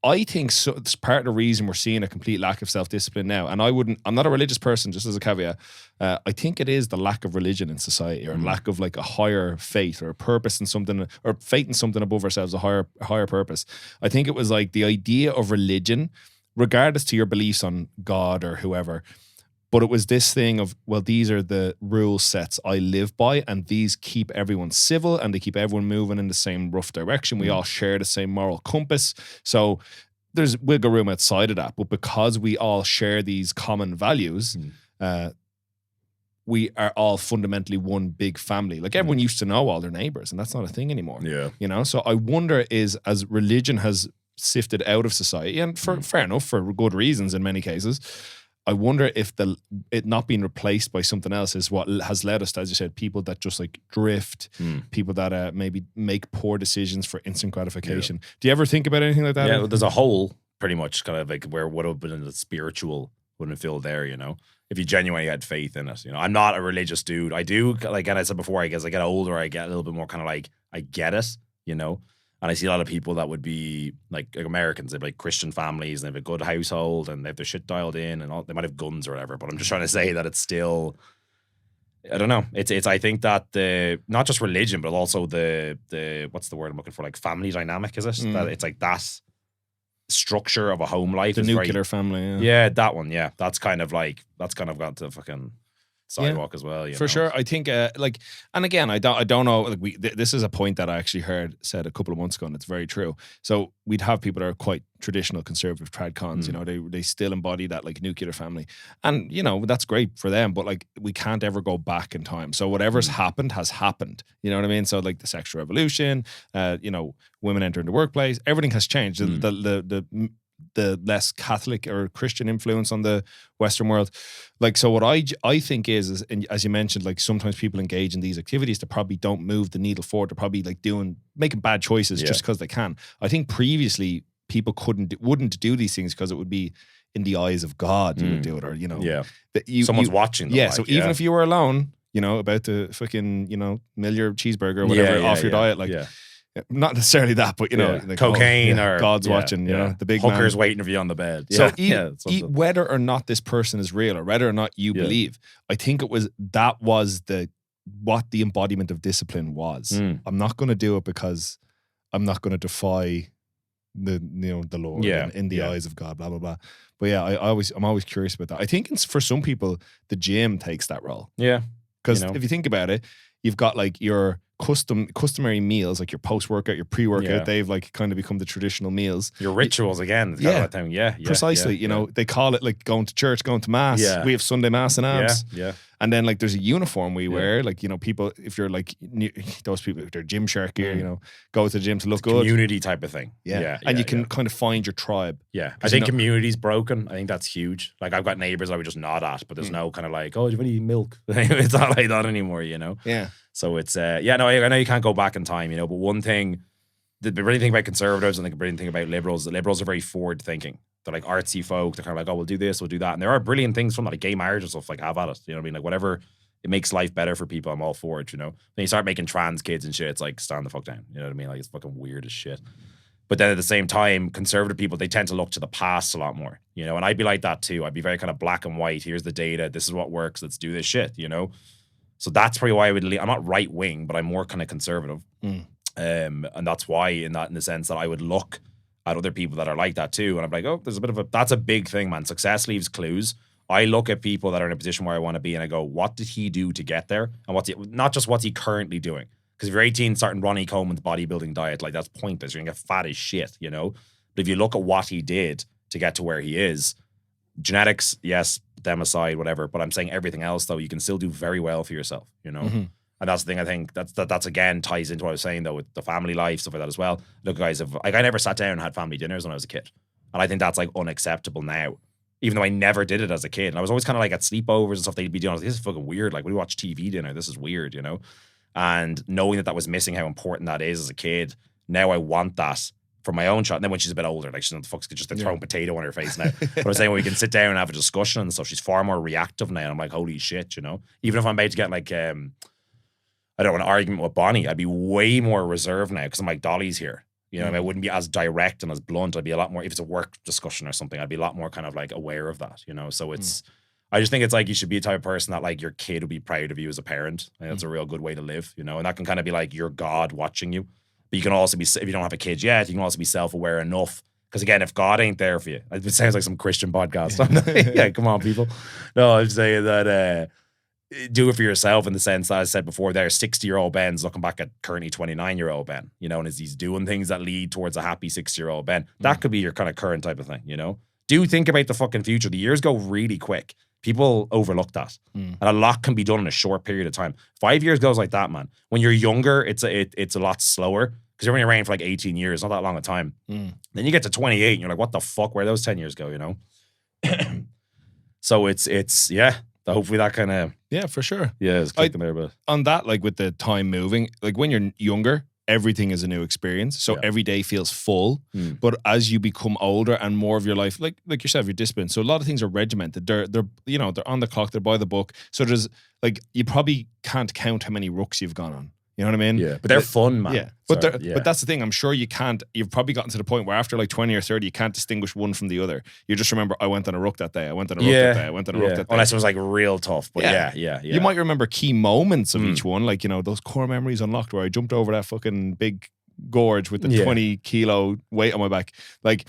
I think so. It's part of the reason we're seeing a complete lack of self-discipline now. And I'm not a religious person, just as a caveat. I think it is the lack of religion in society, or lack of like a higher faith or a purpose in something, or faith in something above ourselves, a higher purpose. I think it was like the idea of religion, regardless to your beliefs on God or whoever. But it was this thing of, well, these are the rule sets I live by, and these keep everyone civil and they keep everyone moving in the same rough direction. We all share the same moral compass. So there's wiggle room outside of that. But because we all share these common values, we are all fundamentally one big family. Like everyone used to know all their neighbors, and that's not a thing anymore. Yeah. You know, so I wonder as religion has sifted out of society, and fair enough, for good reasons in many cases, I wonder if it not being replaced by something else is what has led us to, as you said, people that just like drift, people that maybe make poor decisions for instant gratification. Yeah. Do you ever think about anything like that? Yeah, there's a hole pretty much kind of like where what would have been the spiritual wouldn't feel there, you know, if you genuinely had faith in it. You know, I'm not a religious dude. I do, like, and I said before, I guess I get older, I get a little bit more kind of like, I get it, you know. And I see a lot of people that would be like Americans, they've like Christian families, and they have a good household, and they have their shit dialed in, and they might have guns or whatever. But I'm just trying to say that it's still, I don't know. It's I think that the not just religion, but also the what's the word I'm looking for? Like family dynamic, is it? That it's like that structure of a home life. The nuclear family. Yeah, that one. Yeah, that's kind of got to fucking sidewalk as well. For sure. I think like, and again, I don't know, like this is a point that I actually heard said a couple of months ago, and it's very true. So we'd have people that are quite traditional conservative tradcons, you know, they still embody that like nuclear family, and you know, that's great for them, but like we can't ever go back in time. So whatever's happened has happened, you know what I mean? So like the sexual revolution, you know, women entering the workplace, everything has changed. The less Catholic or Christian influence on the Western world. Like, so what I think is, and as you mentioned, like sometimes people engage in these activities that probably don't move the needle forward. They're probably like making bad choices just because they can. I think previously people wouldn't do these things because it would be in the eyes of God you would do it, or, you know, someone's watching them. Yeah. So even if you were alone, you know, about to fucking, you know, mill your cheeseburger or whatever off your diet, like, not necessarily that, but you know, like, cocaine or God's watching, you know, the big hookers man waiting for you on the bed. So eat whether or not this person is real, or whether or not you believe. I think what the embodiment of discipline was. I'm not going to do it because I'm not going to defy the Lord in the eyes of God, blah blah blah. But yeah, I'm always curious about that. I think for some people the gym takes that role. Yeah, because if you think about it, you've got like your customary meals, like your post-workout, your pre-workout, they've like kind of become the traditional meals. Your rituals again. Precisely. You know, they call it like going to church, going to mass. We have Sunday mass and abs. And then like there's a uniform we wear. Like, you know, people, if you're like those people with their Gymshark gear, you know, go to the gym to look good. Community type of thing. And you can kind of find your tribe. I think community's broken. I think that's huge. Like I've got neighbors I would just nod at, but there's no kind of like, oh, do you want to eat milk? It's not like that anymore, you know? So it's, I know you can't go back in time, you know, but one thing, the brilliant thing about conservatives and the brilliant thing about liberals, the liberals are very forward thinking. They're like artsy folk. They're kind of like, oh, we'll do this, we'll do that. And there are brilliant things from that, like gay marriage and stuff, like have at it. You know what I mean? Like whatever, it makes life better for people, I'm all for it, you know? Then you start making trans kids and shit, it's like, stand the fuck down. You know what I mean? Like it's fucking weird as shit. But then at the same time, conservative people, they tend to look to the past a lot more, you know? And I'd be like that too. I'd be very kind of black and white. Here's the data. This is what works. Let's do this shit, you know? So that's probably why I'm not right wing, but I'm more kind of conservative. And that's why in the sense that I would look at other people that are like that too. And I'm like, oh, that's a big thing, man. Success leaves clues. I look at people that are in a position where I want to be and I go, what did he do to get there? And not just what's he currently doing. Because if you're 18 starting Ronnie Coleman's bodybuilding diet, like that's pointless. You're going to get fat as shit, you know? But if you look at what he did to get to where he is, genetics, yes, them aside, whatever. But I'm saying everything else, though, you can still do very well for yourself, you know? And that's the thing, I think that's again ties into what I was saying, though, with the family life, stuff like that as well. Look, guys, I never sat down and had family dinners when I was a kid. And I think that's like unacceptable now, even though I never did it as a kid. And I was always kind of like at sleepovers and stuff they'd be doing. I was like, this is fucking weird. Like, we watch TV dinner. This is weird, you know? And knowing that was missing how important that is as a kid, now I want that for my own child. And then when she's a bit older, like she's not the fuck's just throwing a potato on her face now. But I'm saying when we can sit down and have a discussion and stuff, she's far more reactive now. And I'm like, holy shit, you know? Even if I'm about to get like, I don't want an argument with Bonnie, I'd be way more reserved now because I'm like, Dolly's here. You know, I mean, I wouldn't be as direct and as blunt. I'd be a lot more, if it's a work discussion or something, I'd be a lot more kind of like aware of that, you know? So it's, I just think it's like you should be a type of person that like your kid will be proud of you as a parent. I think that's a real good way to live, you know? And that can kind of be like your God watching you. But you can also be, if you don't have a kid yet, you can also be self-aware enough. Because again, if God ain't there for you, it sounds like some Christian podcast. Yeah, come on, people. No, I'm saying that do it for yourself in the sense that I said before there, 60-year-old Ben's looking back at currently 29-year-old Ben, you know, and as he's doing things that lead towards a happy 60-year-old Ben, that could be your kind of current type of thing, you know? Do think about the fucking future. The years go really quick. People overlook that. And a lot can be done in a short period of time. 5 years goes like that, man. When you're younger, it's a lot slower because you're only around for like 18 years, not that long a time. Then you get to 28 and you're like, what the fuck? Where those 10 years go, you know? So it's yeah. Hopefully that kind of... Yeah, for sure. Yeah, it's clicking there. But on that, like with the time moving, like when you're younger, everything is a new experience. So every day feels full. But as you become older and more of your life, like yourself, you're disciplined. So a lot of things are regimented. They're on the clock. They're by the book. So there's like, you probably can't count how many rucks you've gone on. You know what I mean? Yeah, but they're fun, man. Yeah. But that's the thing. I'm sure you've probably gotten to the point where after like 20 or 30, you can't distinguish one from the other. You just remember, I went on a ruck that day. I went on a ruck that day. I went on a ruck that day. Unless it was like real tough. But yeah. You might remember key moments of each one. Like, you know, those core memories unlocked where I jumped over that fucking big gorge with the 20 kilo weight on my back. Like,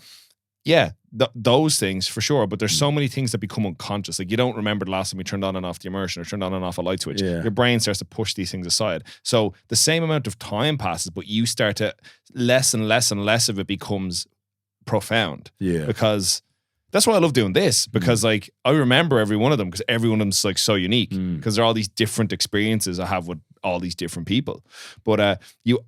Yeah, those things for sure. But there's so many things that become unconscious. Like you don't remember the last time you turned on and off the immersion or turned on and off a light switch. Yeah. Your brain starts to push these things aside. So the same amount of time passes, but you start to less and less and less of it becomes profound. Yeah. Because that's why I love doing this, because like I remember every one of them, because every one of them's like so unique, because there are all these different experiences I have with all these different people. But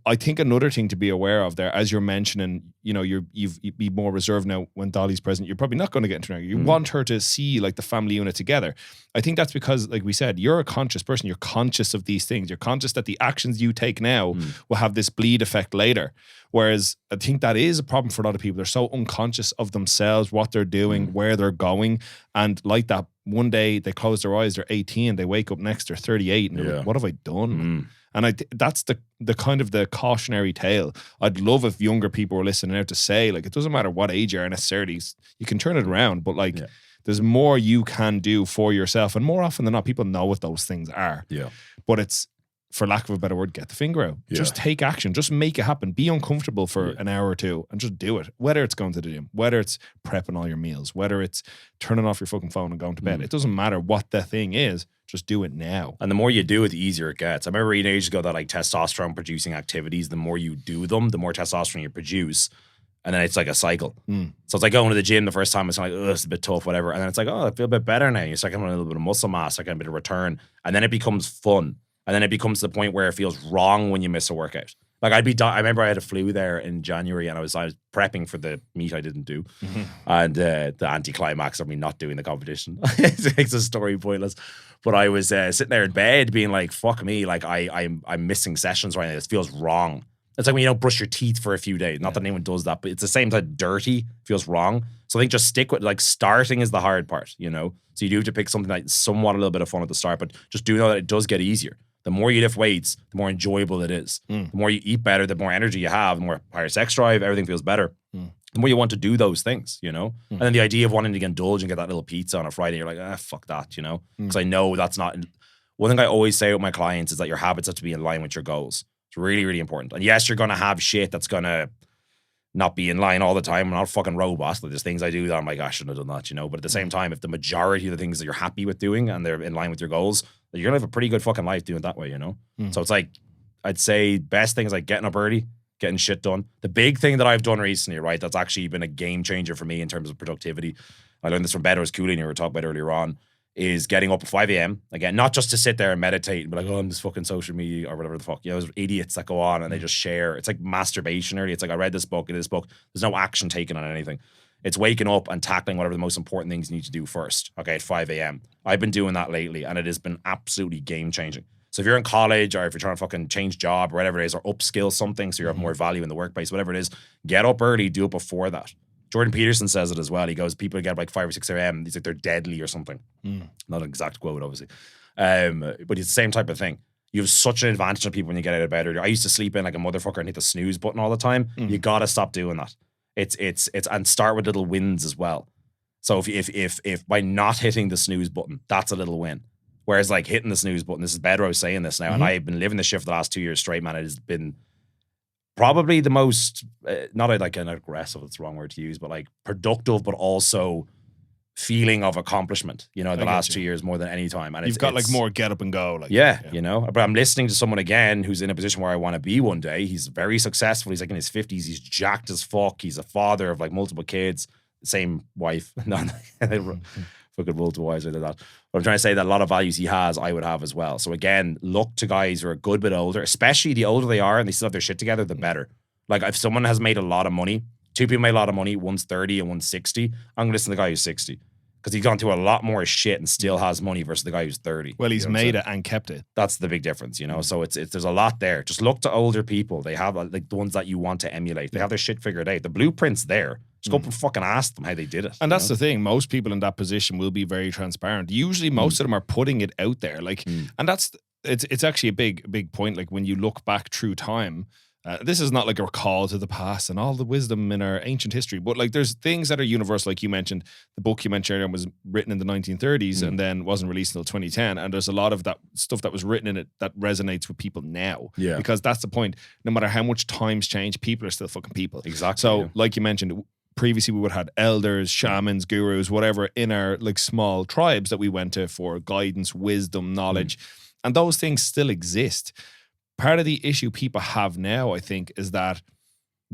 I think another thing to be aware of there, as you're mentioning, you know, you'd be more reserved now when Dolly's present. You're probably not going to get into her. You want her to see like the family unit together. I think that's because, like we said, you're a conscious person. You're conscious of these things. You're conscious that the actions you take now will have this bleed effect later. Whereas I think that is a problem for a lot of people. They're so unconscious of themselves, what they're doing, where they're going. And like that, one day they close their eyes, they're 18, they wake up next, they're 38, and they're like, what have I done? And that's the kind of the cautionary tale. I'd love if younger people were listening out to say, like, it doesn't matter what age you are necessarily, you can turn it around, but like, there's more you can do for yourself. And more often than not, people know what those things are. Yeah. But it's, for lack of a better word, get the finger out. Yeah. Just take action. Just make it happen. Be uncomfortable for an hour or two and just do it. Whether it's going to the gym, whether it's prepping all your meals, whether it's turning off your fucking phone and going to bed. It doesn't matter what the thing is. Just do it now. And the more you do it, the easier it gets. I remember reading ages ago that like testosterone producing activities, the more you do them, the more testosterone you produce. And then it's like a cycle. So it's like going to the gym the first time, it's like, oh, it's a bit tough, whatever. And then it's like, oh, I feel a bit better now. You start getting a little bit of muscle mass, start getting a bit of return. And then it becomes fun. And then it becomes to the point where it feels wrong when you miss a workout. Like I remember I had a flu there in January and I was prepping for the meet I didn't do. And the anticlimax of me not doing the competition. It makes the story pointless. But I was sitting there in bed being like, fuck me, like I'm missing sessions right now. This feels wrong. It's like when you don't brush your teeth for a few days. Not that anyone does that, but it's the same type of dirty, feels wrong. So I think just stick with, like, starting is the hard part, you know? So you do have to pick something that's somewhat a little bit of fun at the start, but just do know that it does get easier. The more you lift weights, the more enjoyable it is. The more you eat better, the more energy you have, the more higher sex drive, everything feels better. The more you want to do those things, you know? And then the idea of wanting to indulge and get that little pizza on a Friday, you're like, fuck that, you know? Because I know that's not... One thing I always say with my clients is that your habits have to be in line with your goals. It's really, really important. And yes, you're going to have shit that's going to not be in line all the time. I'm not a fucking robot. Like, there's things I do that I'm like, I shouldn't have done that, you know? But at the same time, if the majority of the things that you're happy with doing and they're in line with your goals, you're going to have a pretty good fucking life doing it that way, you know? So it's like, I'd say best thing is like getting up early, getting shit done. The big thing that I've done recently, right, that's actually been a game changer for me in terms of productivity. I learned this from Beddoes Cooley, you were talking about earlier on, is getting up at 5 a.m. Again, not just to sit there and meditate and be like, oh, I'm just fucking social media or whatever the fuck. You know, there's idiots that go on and they just share. It's like masturbation early. It's like, I read this book, there's no action taken on anything. It's waking up and tackling whatever the most important things you need to do first, okay, at 5 a.m. I've been doing that lately and it has been absolutely game changing. So if you're in college or if you're trying to fucking change job or whatever it is, or upskill something so you have more value in the workplace, whatever it is, get up early, do it before that. Jordan Peterson says it as well. He goes, people get up like 5 or 6 a.m. He's like, they're deadly or something. Not an exact quote, obviously. But it's the same type of thing. You have such an advantage on people when you get out of bed earlier. I used to sleep in like a motherfucker and hit the snooze button all the time. You got to stop doing that. It's and start with little wins as well. So if by not hitting the snooze button, that's a little win. Whereas like hitting the snooze button, this is Bedros saying this now, and I've been living this shit for the last 2 years straight, man. It has been probably the most, not like an aggressive, it's the wrong word to use, but like productive, but also feeling of accomplishment, you know, the last 2 years more than any time. And you've got like more get up and go. Like, yeah, you know, but I'm listening to someone again who's in a position where I want to be one day. He's very successful. He's like in his 50s. He's jacked as fuck. He's a father of like multiple kids, same wife. Fucking multiple wives, I did that. But I'm trying to say that a lot of values he has, I would have as well. So again, look to guys who are a good bit older, especially the older they are and they still have their shit together, the better. Like if someone has made a lot of money, two people made a lot of money, one's 30 and one's 60, I'm going to listen to the guy who's 60. Because he's gone through a lot more shit and still has money versus the guy who's 30. Well, he's made it and kept it. That's the big difference, you know? So it's there's a lot there. Just look to older people. They have like the ones that you want to emulate. They have their shit figured out. The blueprint's there. Just go up and fucking ask them how they did it. And that's the thing. Most people in that position will be very transparent. Usually most of them are putting it out there. Like, and it's actually a big point. Like when you look back through time, this is not like a recall to the past and all the wisdom in our ancient history, but like there's things that are universal. Like you mentioned, the book you mentioned earlier was written in the 1930s and then wasn't released until 2010. And there's a lot of that stuff that was written in it that resonates with people now. Yeah. Because that's the point. No matter how much times change, people are still fucking people. Exactly. So like you mentioned, previously we would have had elders, shamans, gurus, whatever in our like small tribes that we went to for guidance, wisdom, knowledge. And those things still exist. Part of the issue people have now, I think, is that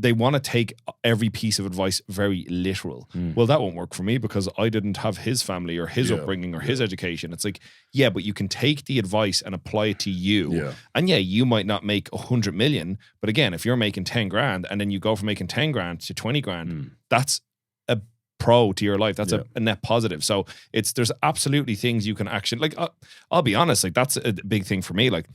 they want to take every piece of advice very literal. Well, that won't work for me because I didn't have his family or his upbringing or his education. It's like, yeah, but you can take the advice and apply it to you. Yeah. And yeah, you might not make 100 million, but again, if you're making 10 grand and then you go from making 10 grand to 20 grand, that's a pro to your life. That's a net positive. So there's absolutely things you can actually, like, I'll be honest, like that's a big thing for me. Like,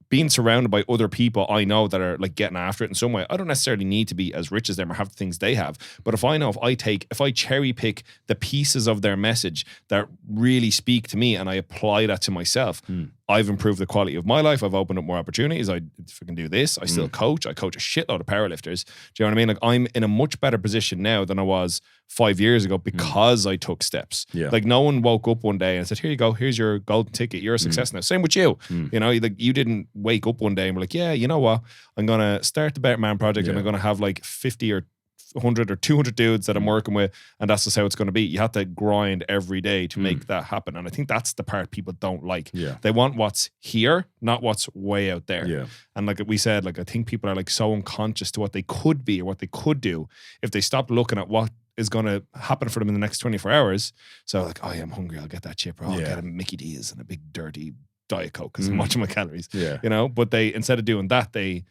being surrounded by other people I know that are like getting after it in some way. I don't necessarily need to be as rich as them or have the things they have. But if I cherry pick the pieces of their message that really speak to me and I apply that to myself, I've improved the quality of my life. I've opened up more opportunities. If I can do this, I still coach. I coach a shitload of powerlifters. Do you know what I mean? Like I'm in a much better position now than I was 5 years ago because I took steps. Yeah. Like no one woke up one day and said, here you go, here's your golden ticket. You're a success now. Same with you. You know, like you didn't wake up one day and be like, yeah, you know what? I'm going to start the Better Man Project and I'm going to have like 50 or 100 or 200 dudes that I'm working with, and that's just how it's going to be. You have to grind every day to make that happen. And I think that's the part people don't like. Yeah. They want what's here, not what's way out there. Yeah. And like we said, like I think people are like so unconscious to what they could be or what they could do if they stop looking at what is going to happen for them in the next 24 hours. So like, oh yeah, I'm hungry, I'll get that chip, or I'll get a Mickey D's and a big dirty Diet Coke because I'm watching my calories. Yeah. You know, but they, instead of doing that, they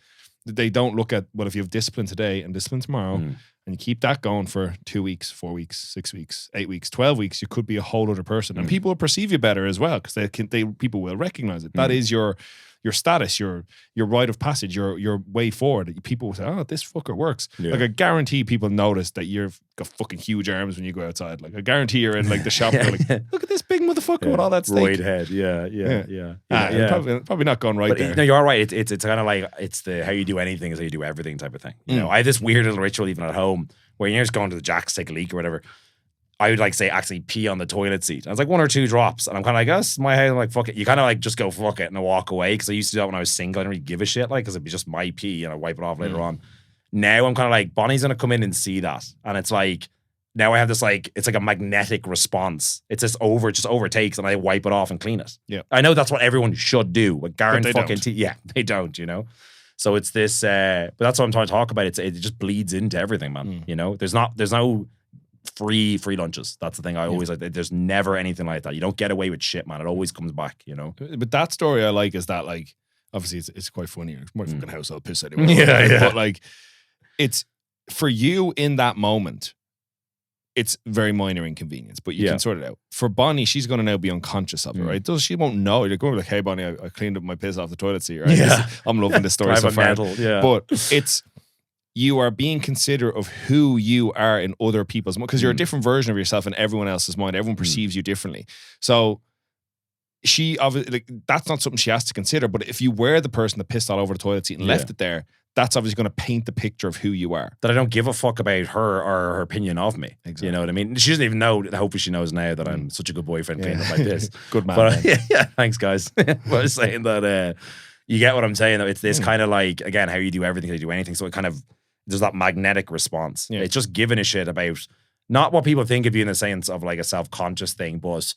don't look at, well, if you have discipline today and discipline tomorrow, and you keep that going for 2 weeks, 4 weeks, 6 weeks, 8 weeks, 12 weeks, you could be a whole other person. And people will perceive you better as well because people will recognize it. That is your status, your rite of passage, your way forward. People will say, oh, this fucker works. Yeah. Like I guarantee people notice that you've got fucking huge arms when you go outside. Like I guarantee you're in like the shop and they're like, look at this big motherfucker with all that steak. Right head. Yeah. Probably not going right there. No, you're right. It's kind of like it's the how you do anything is how you do everything type of thing. You know, I have this weird little ritual even at home where you're just going to the jacks to take a leak or whatever. I would like say actually pee on the toilet seat. I was like 1 or 2 drops, and I'm kind of like, oh, my head, I'm like, fuck it. You kind of like just go fuck it and I walk away because I used to do that when I was single. I didn't really give a shit, like, because it'd be just my pee and I wipe it off later on. Now I'm kind of like, Bonnie's gonna come in and see that, and it's like now I have this like it's like a magnetic response. It's just overtakes, and I wipe it off and clean it. Yeah, I know that's what everyone should do, but Garen fucking don't. They don't, you know. So it's this, but that's what I'm trying to talk about. It just bleeds into everything, man. You know, there's no free lunches. That's the thing I always like. There's never anything like that. You don't get away with shit, man. It always comes back, you know. But that story I like is that, like, obviously it's quite funny. It's my fucking household piss anyway. Yeah. But like, it's for you in that moment. It's very minor inconvenience, but you can sort it out. For Bonnie, she's going to now be unconscious of it, right? She won't know. You're going to be like, hey, Bonnie, I cleaned up my piss off the toilet seat, right? Yeah. I'm loving this story so far. Yeah. But it's, you are being considerate of who you are in other people's mind, because you're a different version of yourself in everyone else's mind. Everyone perceives you differently. So she obviously, like, that's not something she has to consider. But if you were the person that pissed all over the toilet seat and left it there, that's obviously going to paint the picture of who you are. That I don't give a fuck about her or her opinion of me. Exactly. You know what I mean? She doesn't even know. Hopefully she knows now that I'm such a good boyfriend cleaning up like this. Good man. But thanks guys. But I was saying that you get what I'm saying, though. It's this kind of like, again, how you do everything, how you do anything. So it kind of, there's that magnetic response. It's just giving a shit about not what people think of you in the sense of like a self-conscious thing, but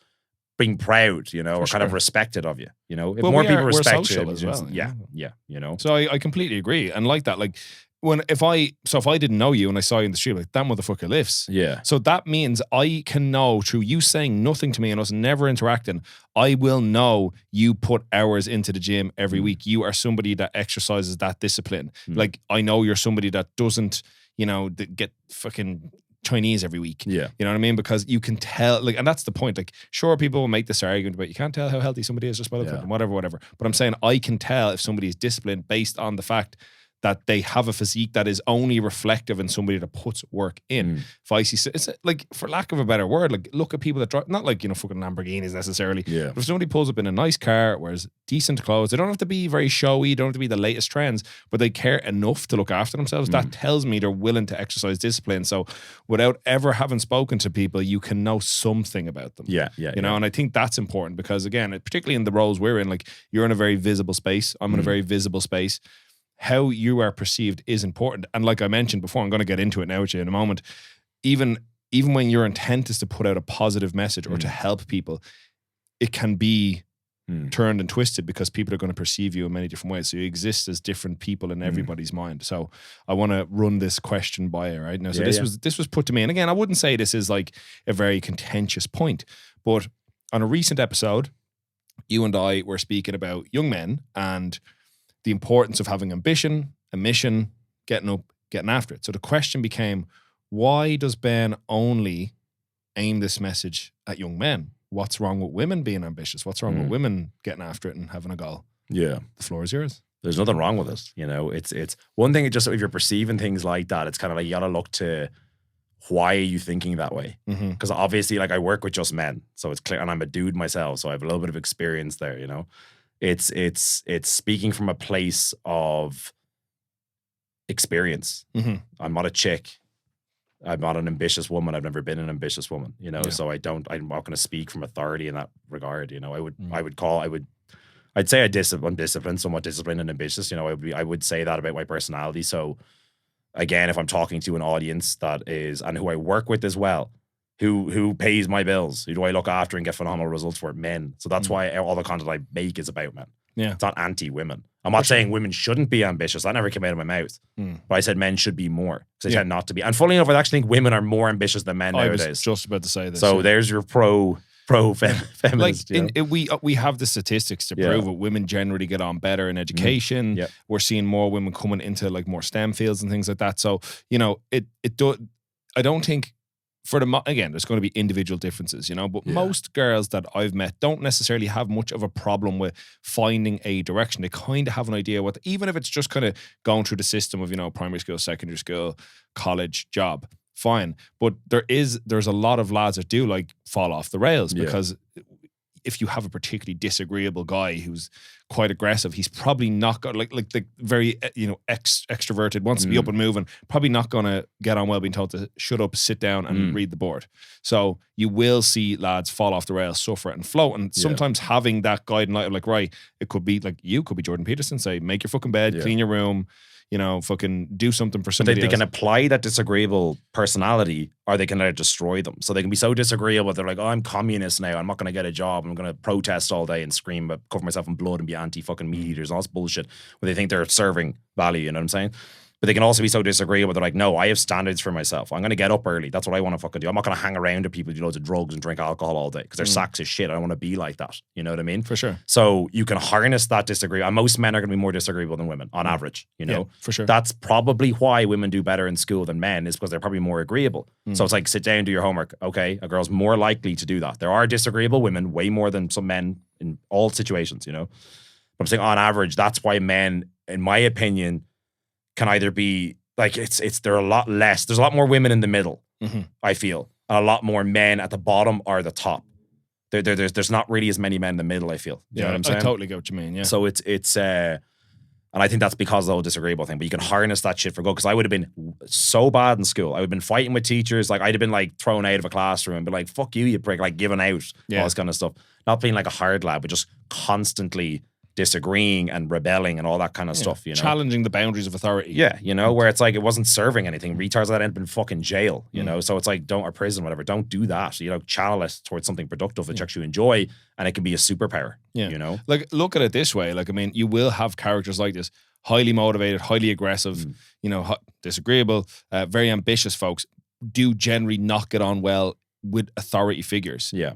being proud, you know, or kind of respected of you, you know. If more people respect you, as well, you know. So I completely agree. And like that, like if I didn't know you and I saw you in the street, like, that motherfucker lifts. Yeah. So that means I can know through you saying nothing to me and us never interacting, I will know you put hours into the gym every week. You are somebody that exercises that discipline. Like, I know you're somebody that doesn't, you know, get fucking Chinese every week. Yeah. You know what I mean? Because you can tell, like, and that's the point. Like, sure, people will make this argument about you can't tell how healthy somebody is just by looking at them, whatever. But I'm saying I can tell if somebody is disciplined based on the fact that they have a physique that is only reflective in somebody that puts work in. If I see, it's like, for lack of a better word, like, look at people that drive, not like, you know, fucking Lamborghinis necessarily. Yeah. But if somebody pulls up in a nice car, wears decent clothes, they don't have to be very showy, don't have to be the latest trends, but they care enough to look after themselves. That tells me they're willing to exercise discipline. So without ever having spoken to people, you can know something about them. You know, and I think that's important because, again, particularly in the roles we're in, like, you're in a very visible space. I'm in a very visible space. How you are perceived is important. And like I mentioned before, I'm going to get into it now with you in a moment. even when your intent is to put out a positive message or to help people, it can be turned and twisted because people are going to perceive you in many different ways. So you exist as different people in everybody's mind. So I want to run this question by you right now. So this was put to me. And again, I wouldn't say this is like a very contentious point, but on a recent episode, you and I were speaking about young men and the importance of having ambition, a mission, getting up, getting after it. So the question became, why does Ben only aim this message at young men? What's wrong with women being ambitious? What's wrong with women getting after it and having a goal? Yeah. The floor is yours. There's nothing wrong with it. You know, it's one thing, just if you're perceiving things like that, it's kind of like you got to look to why are you thinking that way? Because obviously, like, I work with just men, so it's clear, and I'm a dude myself, so I have a little bit of experience there, you know. It's speaking from a place of experience. I'm not a chick. I'm not an ambitious woman. I've never been an ambitious woman, you know. So I'm not going to speak from authority in that regard. You know, I'd say I'm disciplined, somewhat disciplined and ambitious. You know, I would say that about my personality. So again, if I'm talking to an audience that is, and who I work with as well, who pays my bills, who do I look after and get phenomenal results for? Men. So that's why all the content I make is about men. Yeah, it's not anti-women. I'm not saying women shouldn't be ambitious. That never came out of my mouth. But I said men should be more. Because they tend not to be. And funnily enough, I actually think women are more ambitious than men nowadays. I was just about to say this. So there's your feminist. Like, we have the statistics to prove it. Women generally get on better in education. We're seeing more women coming into like more STEM fields and things like that. So, you know, I don't think, again, there's going to be individual differences, you know, but most girls that I've met don't necessarily have much of a problem with finding a direction. They kind of have an idea even if it's just kind of going through the system of, you know, primary school, secondary school, college, job, fine. But there's a lot of lads that do like fall off the rails because if you have a particularly disagreeable guy who's quite aggressive, he's probably not got like the very, you know, extroverted, wants to be up and moving, probably not going to get on well being told to shut up, sit down and read the board. So you will see lads fall off the rails, suffer and float. And sometimes having that guiding light of like, right, it could be like could be Jordan Peterson, say, make your fucking bed, clean your room, you know, fucking do something for somebody else. They can apply that disagreeable personality, or they can let it destroy them. So they can be so disagreeable, they're like, oh, I'm communist now. I'm not going to get a job. I'm going to protest all day and scream, but cover myself in blood and be anti-fucking meat eaters and all this bullshit, where they think they're serving value, you know what I'm saying? But they can also be so disagreeable. They're like, no, I have standards for myself. I'm going to get up early. That's what I want to fucking do. I'm not going to hang around with people who do loads of drugs and drink alcohol all day because they're sacks of shit. I don't want to be like that. You know what I mean? For sure. So you can harness that disagreement. And most men are going to be more disagreeable than women on average, you know? Yeah, for sure. That's probably why women do better in school than men, is because they're probably more agreeable. So it's like, sit down, do your homework. Okay, a girl's more likely to do that. There are disagreeable women, way more than some men in all situations, you know? But I'm saying on average, that's why men, in my opinion, can either be like, they're a lot less. There's a lot more women in the middle, I feel, and a lot more men at the bottom or the top. There's not really as many men in the middle, I feel. You know what I'm saying? I totally get what you mean, yeah. So it's and I think that's because of the whole disagreeable thing, but you can harness that shit for good, because I would have been so bad in school. I would have been fighting with teachers. Like, I'd have been like thrown out of a classroom and be like, fuck you prick, like giving out, all this kind of stuff. Not being like a hard lad, but just constantly disagreeing and rebelling and all that kind of stuff, you know, challenging the boundaries of authority. Yeah, you know, where it's like it wasn't serving anything. Retards that end up in fucking jail, you know. So it's like, or prison, whatever. Don't do that. You know, channel it towards something productive that you actually enjoy, and it can be a superpower. Yeah, you know, like, look at it this way. Like, I mean, you will have characters like this, highly motivated, highly aggressive, you know, disagreeable, very ambitious folks do generally not get on well with authority figures. Yeah.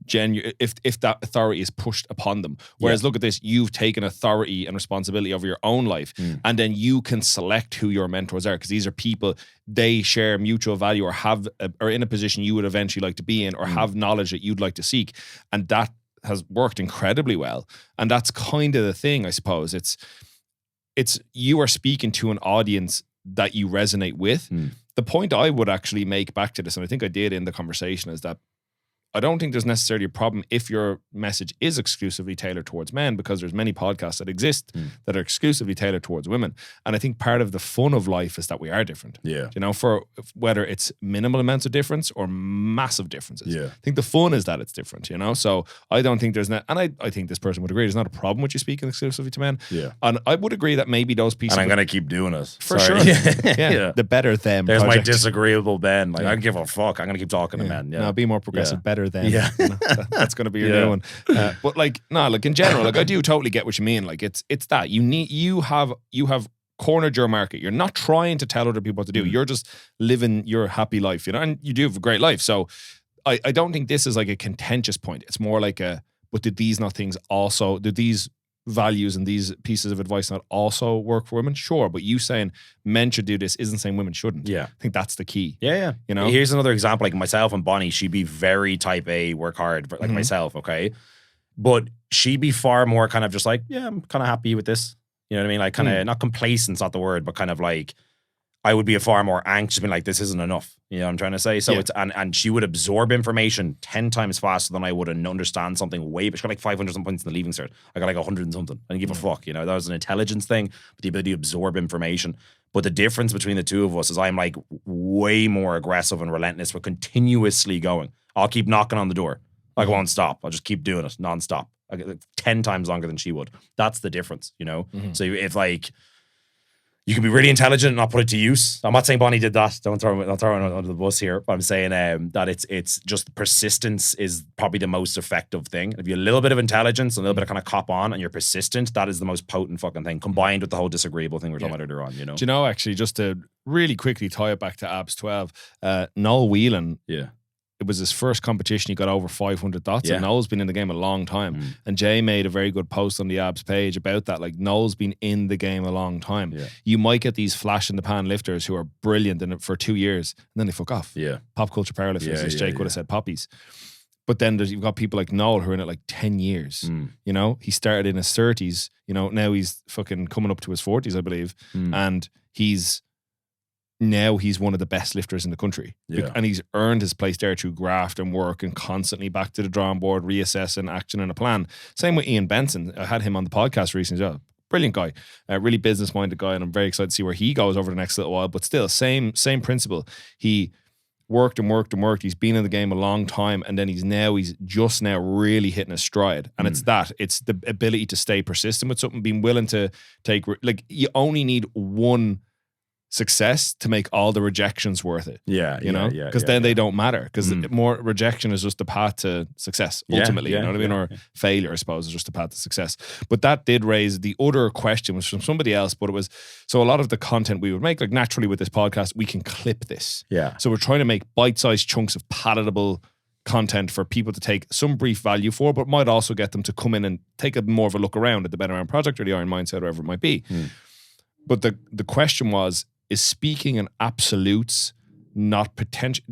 If that authority is pushed upon them. Whereas look at this, you've taken authority and responsibility over your own life, and then you can select who your mentors are, because these are people, they share mutual value, or are in a position you would eventually like to be in, or have knowledge that you'd like to seek. And that has worked incredibly well. And that's kind of the thing, I suppose. It's you are speaking to an audience that you resonate with. The point I would actually make back to this, and I think I did in the conversation, is that I don't think there's necessarily a problem if your message is exclusively tailored towards men, because there's many podcasts that exist that are exclusively tailored towards women. And I think part of the fun of life is that we are different. Yeah. You know, for whether it's minimal amounts of difference or massive differences. Yeah. I think the fun is that it's different, you know? So I don't think there's not, and I think this person would agree, there's not a problem with you speaking exclusively to men. Yeah. And I would agree that maybe those pieces. And I'm going to keep doing it. For Sorry. sure. Yeah. The better them. There's project. my disagreeable Ben. Like, I don't give a fuck. I'm going to keep talking to men. Yeah. No, be more progressive. Better them. Yeah. You know, that's going to be your new one. But like, no, like in general, like I do totally get what you mean. Like it's that you have cornered your market. You're not trying to tell other people what to do. You're just living your happy life, you know, and you do have a great life. So I don't think this is like a contentious point. It's more like but did these values and these pieces of advice not also work for women? Sure, but you saying men should do this isn't saying women shouldn't. Yeah. I think that's the key. Yeah. You know? Here's another example. Like myself and Bonnie, she'd be very type A, work hard, like myself, okay? But she'd be far more kind of just like, yeah, I'm kind of happy with this. You know what I mean? Like kind of, not complacent's not the word, but kind of like, I would be a far more anxious, being like, this isn't enough. You know what I'm trying to say? So it's, and she would absorb information 10 times faster than I would and understand something way, but she got like 500 some points in the leaving cert. I got like 100 and something. I didn't give a fuck, you know, that was an intelligence thing, but the ability to absorb information. But the difference between the two of us is I'm like way more aggressive and relentless. We're continuously going. I'll keep knocking on the door. I won't stop. I'll just keep doing it nonstop. I get like 10 times longer than she would. That's the difference, you know? So if like, you can be really intelligent and not put it to use. I'm not saying Bonnie did that. Don't throw her under the bus here. But I'm saying that it's just persistence is probably the most effective thing. If you have a little bit of intelligence, and a little bit of kind of cop on, and you're persistent, that is the most potent fucking thing, combined with the whole disagreeable thing we're talking about earlier on, you know? Do you know, actually, just to really quickly tie it back to Abs 12, Noel Whelan, it was his first competition. He got over 500 dots, and Noel's been in the game a long time. And Jay made a very good post on the Abs page about that. Like, Noel's been in the game a long time. You might get these flash in the pan lifters who are brilliant in it for 2 years, and then they fuck off. Pop culture powerlifters, as Jake would have said, poppies. But then you've got people like Noel who are in it like 10 years. You know, he started in his 30s. You know, now he's fucking coming up to his 40s, I believe, and he's one of the best lifters in the country. And he's earned his place there through graft and work and constantly back to the drawing board, reassessing, action and a plan. Same with Ian Benson. I had him on the podcast recently as well. Brilliant guy, a really business-minded guy, and I'm very excited to see where he goes over the next little while. But still, same principle. He worked and worked and worked. He's been in the game a long time, and then he's just now really hitting a stride. And it's the ability to stay persistent with something, being willing to take, like, you only need one success to make all the rejections worth it. You know? Because then they don't matter. Because more rejection is just the path to success, ultimately. You know what I mean? Or failure, I suppose, is just the path to success. But that did raise the other question, was from somebody else, but it was, so a lot of the content we would make, like naturally with this podcast, we can clip this. So we're trying to make bite-sized chunks of palatable content for people to take some brief value for, but might also get them to come in and take a more of a look around at the Better Round Project or the Iron Mindset, or whatever it might be. But the question was, is speaking in absolutes not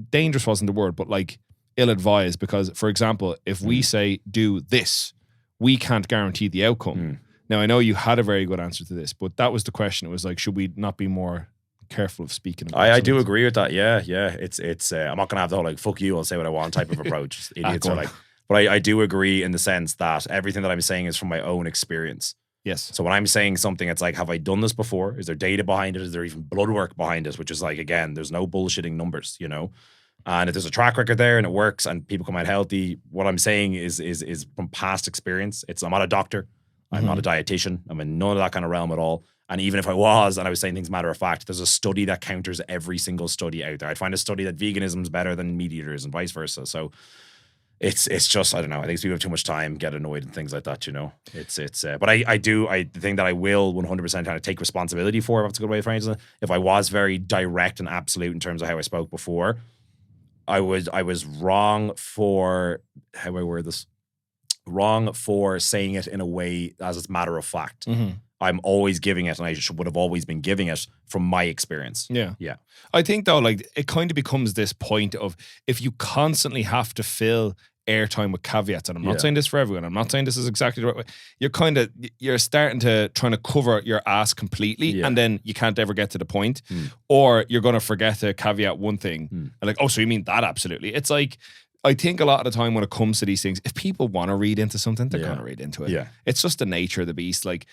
dangerous wasn't the word, but like ill-advised? Because, for example, if we say do this, we can't guarantee the outcome. Now, I know you had a very good answer to this, but that was the question. It was like, should we not be more careful of speaking? I do agree with that. Yeah. It's I'm not gonna have the whole like fuck you, I'll say what I want type of approach. Idiots are like, but I do agree in the sense that everything that I'm saying is from my own experience. So when I'm saying something, it's like, have I done this before? Is there data behind it? Is there even blood work behind it? Which is like, again, there's no bullshitting numbers, you know? And if there's a track record there and it works and people come out healthy, what I'm saying is from past experience. I'm not a doctor. I'm not a dietitian. I'm in none of that kind of realm at all. And even if I was, and I was saying things matter of fact, there's a study that counters every single study out there. I'd find a study that veganism is better than meat eaters and vice versa. So it's just, I don't know. I think people have too much time, get annoyed and things like that, you know. But the thing that I will 100% kind of take responsibility for, if that's a good way of phrasing it, if I was very direct and absolute in terms of how I spoke before, I was wrong for, how do I word this? Wrong for saying it in a way as it's matter of fact. I'm always giving it, and I would have always been giving it from my experience. Yeah. I think though, like, it kind of becomes this point of, if you constantly have to fill airtime with caveats, and I'm not saying this for everyone, I'm not saying this is exactly the right way, you're starting to trying to cover your ass completely, and then you can't ever get to the point, or you're going to forget to caveat one thing, and like, oh, so you mean that? Absolutely. It's like, I think a lot of the time when it comes to these things, if people want to read into something, they're going to read into it. Yeah. It's just the nature of the beast. Like,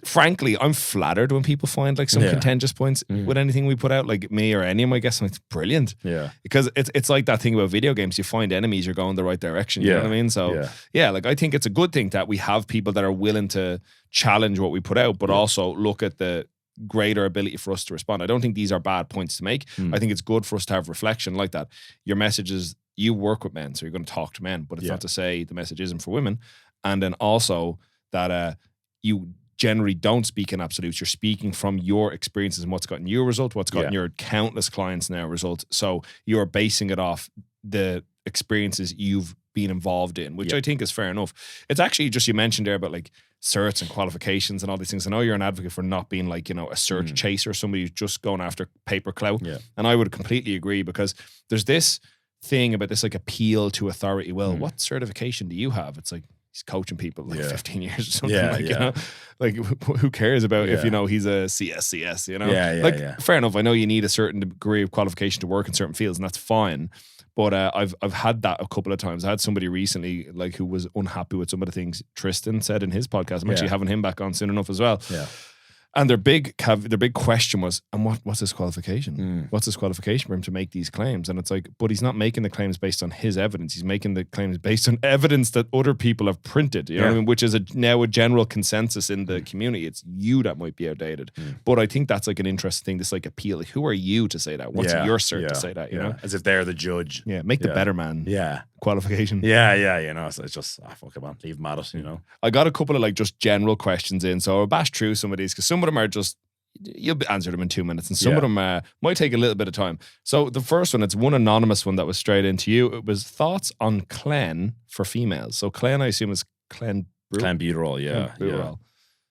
frankly, I'm flattered when people find like some contentious points with anything we put out, like me or any of my guests. It's brilliant. Yeah. Because it's like that thing about video games. You find enemies, you're going the right direction. You know what I mean? So, like, I think it's a good thing that we have people that are willing to challenge what we put out, but also look at the greater ability for us to respond. I don't think these are bad points to make. I think it's good for us to have reflection like that. Your message is, you work with men, so you're going to talk to men, but it's not to say the message isn't for women. And then also that you generally don't speak in absolutes. You're speaking from your experiences and what's gotten you a result, what's gotten your countless clients now a result. So you're basing it off the experiences you've been involved in, which I think is fair enough. It's actually just, you mentioned there about like certs and qualifications and all these things. I know you're an advocate for not being like, a cert chaser, somebody who's just going after paper clout. Yeah. And I would completely agree, because there's this thing about this like appeal to authority. Well, what certification do you have? It's like, he's coaching people like 15 years or something. You know, like who cares about if he's a CSCS, you know? Fair enough. I know you need a certain degree of qualification to work in certain fields, and that's fine. But I've had that a couple of times. I had somebody recently like who was unhappy with some of the things Tristan said in his podcast. I'm actually having him back on soon enough as well. Yeah. And their big question was, and what's his qualification? What's his qualification for him to make these claims? And it's like, but he's not making the claims based on his evidence. He's making the claims based on evidence that other people have printed, you know what I mean? Which is now a general consensus in the community. It's you that might be outdated. But I think that's like an interesting thing, this like appeal. Like, who are you to say that? What's your cert to say that, you know? As if they're the judge. Yeah, make the better man. Yeah. Qualification. Yeah, you know, so it's just, fuck it, man, leave them at it, you know. I got a couple of like just general questions in, so I'll bash through some of these, because some of them are just, you'll answer them in 2 minutes, and some of them might take a little bit of time. So the first one, it's one anonymous one that was straight into you. It was thoughts on Clen for females. So Clen, I assume, is clenbuterol, yeah.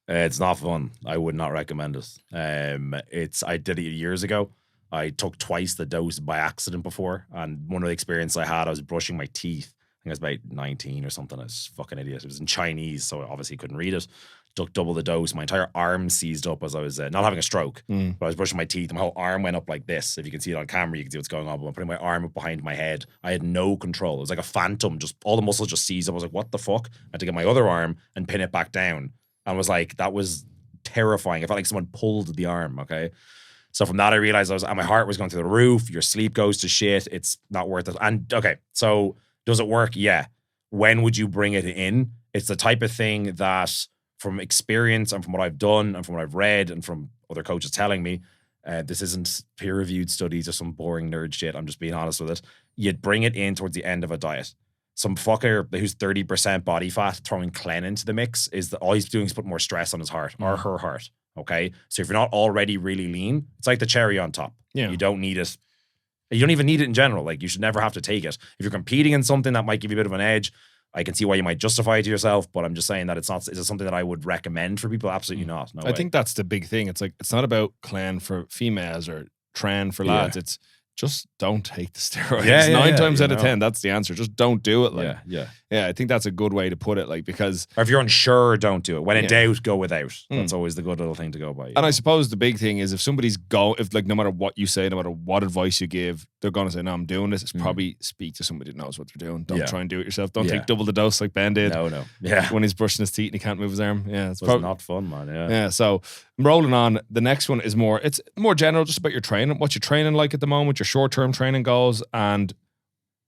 It's not fun. I would not recommend it. I did it years ago. I took twice the dose by accident before, and one of the experiences I had, I was brushing my teeth. I think I was about 19 or something. I was a fucking idiot. It was in Chinese, so I obviously couldn't read it. Took double the dose. My entire arm seized up as I was not having a stroke, but I was brushing my teeth, and my whole arm went up like this. If you can see it on camera, you can see what's going on. But I'm putting my arm up behind my head. I had no control. It was like a phantom. Just all the muscles just seized up. I was like, what the fuck? I had to get my other arm and pin it back down. And was like, that was terrifying. I felt like someone pulled the arm, okay? So from that, I realized my heart was going through the roof. Your sleep goes to shit. It's not worth it. And okay, so does it work? Yeah. When would you bring it in? It's the type of thing that, from experience and from what I've done and from what I've read and from other coaches telling me, this isn't peer-reviewed studies or some boring nerd shit. I'm just being honest with it. You'd bring it in towards the end of a diet. Some fucker who's 30% body fat throwing Clen into the mix all he's doing is put more stress on his heart or her heart. Okay, so if you're not already really lean, it's like the cherry on top. Yeah, you don't need it. You don't even need it in general. Like, you should never have to take it. If you're competing in something that might give you a bit of an edge, I can see why you might justify it to yourself, but I'm just saying that it's not. Is it something that I would recommend for people? Absolutely not. No I think that's the big thing. It's like, it's not about Clen for females or Tren for lads. It's just don't take the steroids. 9 times out of 10, that's the answer. Just don't do it. Like, I think that's a good way to put it. Like, because, or if you're unsure, don't do it. When in doubt, go without. That's always the good little thing to go by. And I suppose the big thing is, if somebody's no matter what you say, no matter what advice you give, they're going to say, no, I'm doing this. It's probably speak to somebody that knows what they're doing. Don't try and do it yourself. Don't take double the dose like Ben did. No. Yeah. When he's brushing his teeth and he can't move his arm. Yeah. It's not fun, man. Yeah. So rolling on, the next one is it's more general, just about your training. What's your training like at the moment? Your short-term training goals, and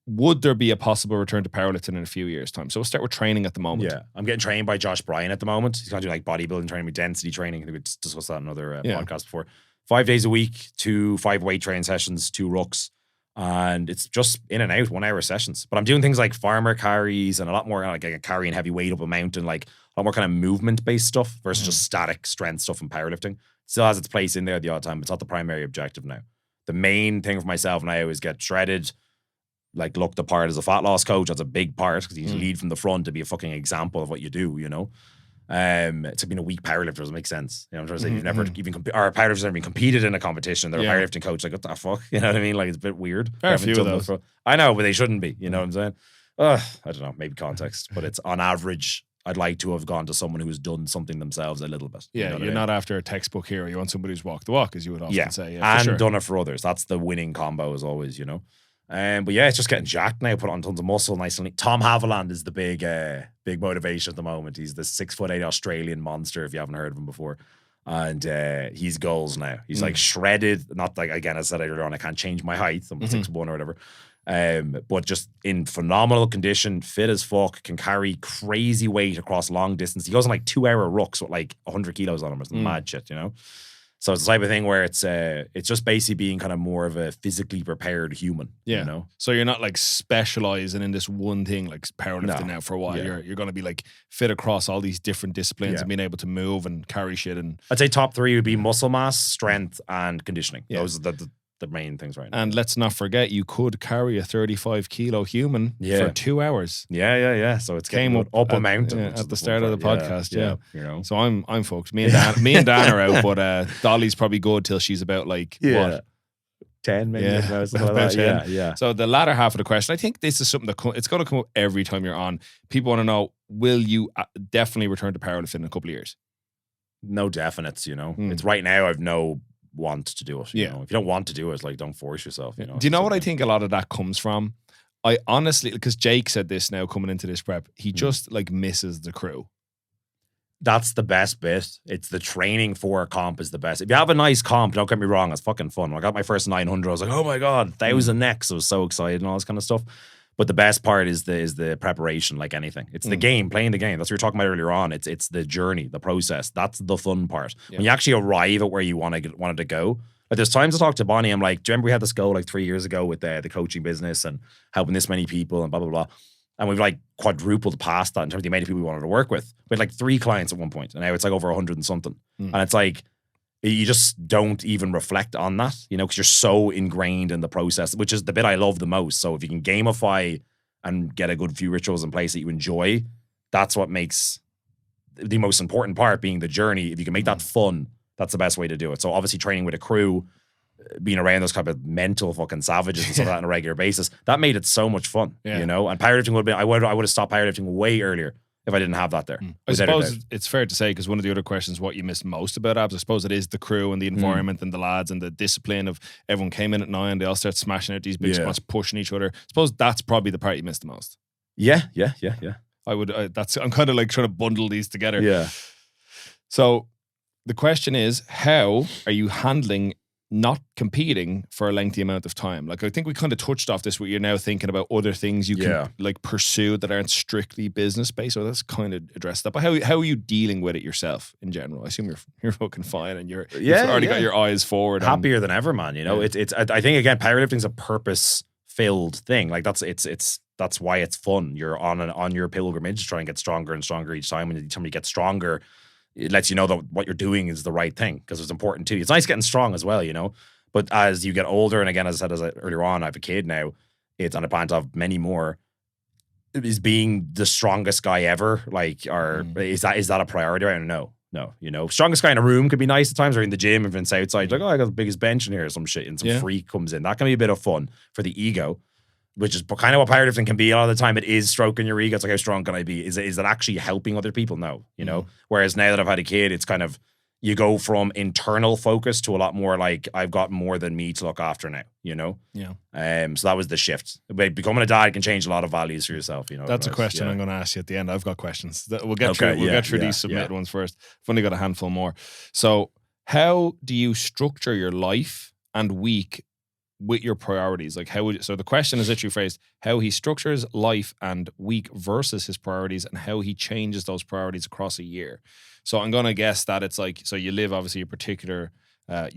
would there be a possible return to powerlifting in a few years' time? So we'll start with training at the moment. Yeah, I'm getting trained by Josh Bryan at the moment. He's going to do like bodybuilding training with density training. I think we discussed that in another podcast before. 5 days a week, 5 weight training sessions, 2 rucks, and it's just in and out 1 hour sessions. But I'm doing things like farmer carries and a lot more like carrying heavy weight up a mountain, like a lot more kind of movement based stuff versus just static strength stuff in powerlifting. Still has its place in there the odd time. It's not the primary objective now. The main thing for myself now is get shredded, like look the part as a fat loss coach. That's a big part, because you lead from the front to be a fucking example of what you do, you know. It's like being a weak powerlifter doesn't make sense. You know what I'm trying to say? You've never even or powerlifters never been competed in a competition. They're a powerlifting coach. Like, what the fuck? You know what I mean? Like, it's a bit weird. Very few of those. I know, but they shouldn't be. You know what I'm saying? I don't know, maybe context, but it's on average. I'd like to have gone to someone who's done something themselves a little bit. Yeah, you're not after a textbook hero. You want somebody who's walked the walk, as you would often say. Yeah, and done it for others. That's the winning combo, as always, you know. But yeah, it's just getting jacked now. Put on tons of muscle, nice and lean. Tom Haviland is the big motivation at the moment. He's the 6'8" Australian monster. If you haven't heard of him before, and he's goals now. He's like shredded. Not like, again, as I said earlier on, I can't change my height. I'm 6'1" or whatever. But just in phenomenal condition, fit as fuck, can carry crazy weight across long distance. He goes on like 2-hour rucks with like 100 kilos on him or some mad shit, you know? So it's the type of thing where it's just basically being kind of more of a physically prepared human, you know? So you're not like specializing in this one thing, like powerlifting now for a while. Yeah. You're going to be like fit across all these different disciplines and being able to move and carry shit. And I'd say top 3 would be muscle mass, strength, and conditioning. Those are the main things right now. And let's not forget, you could carry a 35 kilo human for 2 hours. Yeah. So it's came up a mountain at the start of the podcast. Yeah. You know. So I'm fucked. Me and Dan are out, but Dolly's probably good till she's about like what? 10 maybe. Yeah. About 10. Yeah. So the latter half of the question, I think this is something that it's going to come up every time you're on. People want to know, will you definitely return to powerlifting in a couple of years? No definites, you know. It's right now I've no want to do it. You know? If you don't want to do it, it's like, don't force yourself. You know. Do you know what I think a lot of that comes from? I honestly, because Jake said this now coming into this prep, he just like misses the crew. That's the best bit. It's the training for a comp is the best. If you have a nice comp, don't get me wrong, it's fucking fun. When I got my first 900, I was like, oh my God, 1,000 necks. I was so excited and all this kind of stuff. But the best part is the preparation, like anything. It's the game, playing the game. That's what we were talking about earlier on. It's the journey, the process. That's the fun part. When you actually arrive at where you wanted to go. Like there's times I talk to Bonnie, I'm like, do you remember we had this goal like 3 years ago with the coaching business and helping this many people and blah, blah, blah. And we've like quadrupled past that in terms of the amount of people we wanted to work with. We had like 3 clients at one point, and now it's like over 100 and something. And it's like, you just don't even reflect on that, you know, because you're so ingrained in the process, which is the bit I love the most. So if you can gamify and get a good few rituals in place that you enjoy, that's what makes the most important part being the journey. If you can make that fun, that's the best way to do it. So obviously training with a crew, being around those kind of mental fucking savages and stuff like that on a regular basis, that made it so much fun, you know? And powerlifting would have been, I would have stopped powerlifting way earlier if I didn't have that there. I suppose it's fair to say, because one of the other questions, what you missed most about abs, I suppose it is the crew and the environment and the lads and the discipline of everyone came in at 9, they all start smashing out these big squats, pushing each other. I suppose that's probably the part you missed the most. Yeah. I'm kind of like trying to bundle these together. Yeah. So the question is, how are you handling not competing for a lengthy amount of time? Like, I think we kind of touched off this, where you're now thinking about other things you can like pursue that aren't strictly business based. So that's kind of addressed that. But how are you dealing with it yourself in general? I assume you're fucking fine and you've already got your eyes forward. Happier than ever, man. You know, it's I think again, powerlifting's a purpose filled thing. Like that's why it's fun. You're on your pilgrimage, trying to get stronger and stronger each time. And each time you get stronger, it lets you know that what you're doing is the right thing, because it's important too. It's nice getting strong as well, you know. But as you get older, and again, as I said earlier on, I have a kid now. It's on a plan to have many more. Is being the strongest guy ever, like, or is that a priority? I don't know. No, you know, strongest guy in a room could be nice at times, or in the gym, if it's outside, like, oh, I got the biggest bench in here or some shit, and some freak comes in. That can be a bit of fun for the ego, which is kind of what powerlifting can be a lot of the time. It is stroking your ego. It's like, how strong can I be? Is it actually helping other people? No, you know. Whereas now that I've had a kid, it's kind of, you go from internal focus to a lot more like, I've got more than me to look after now, you know? Yeah. So that was the shift. Becoming a dad can change a lot of values for yourself, you know? That's a question I'm going to ask you at the end. I've got questions. We'll get through these submitted ones first. I've only got a handful more. So how do you structure your life and week with your priorities? Like, so the question is literally phrased, how he structures life and week versus his priorities, and how he changes those priorities across a year. So I'm going to guess that it's like, so you live obviously you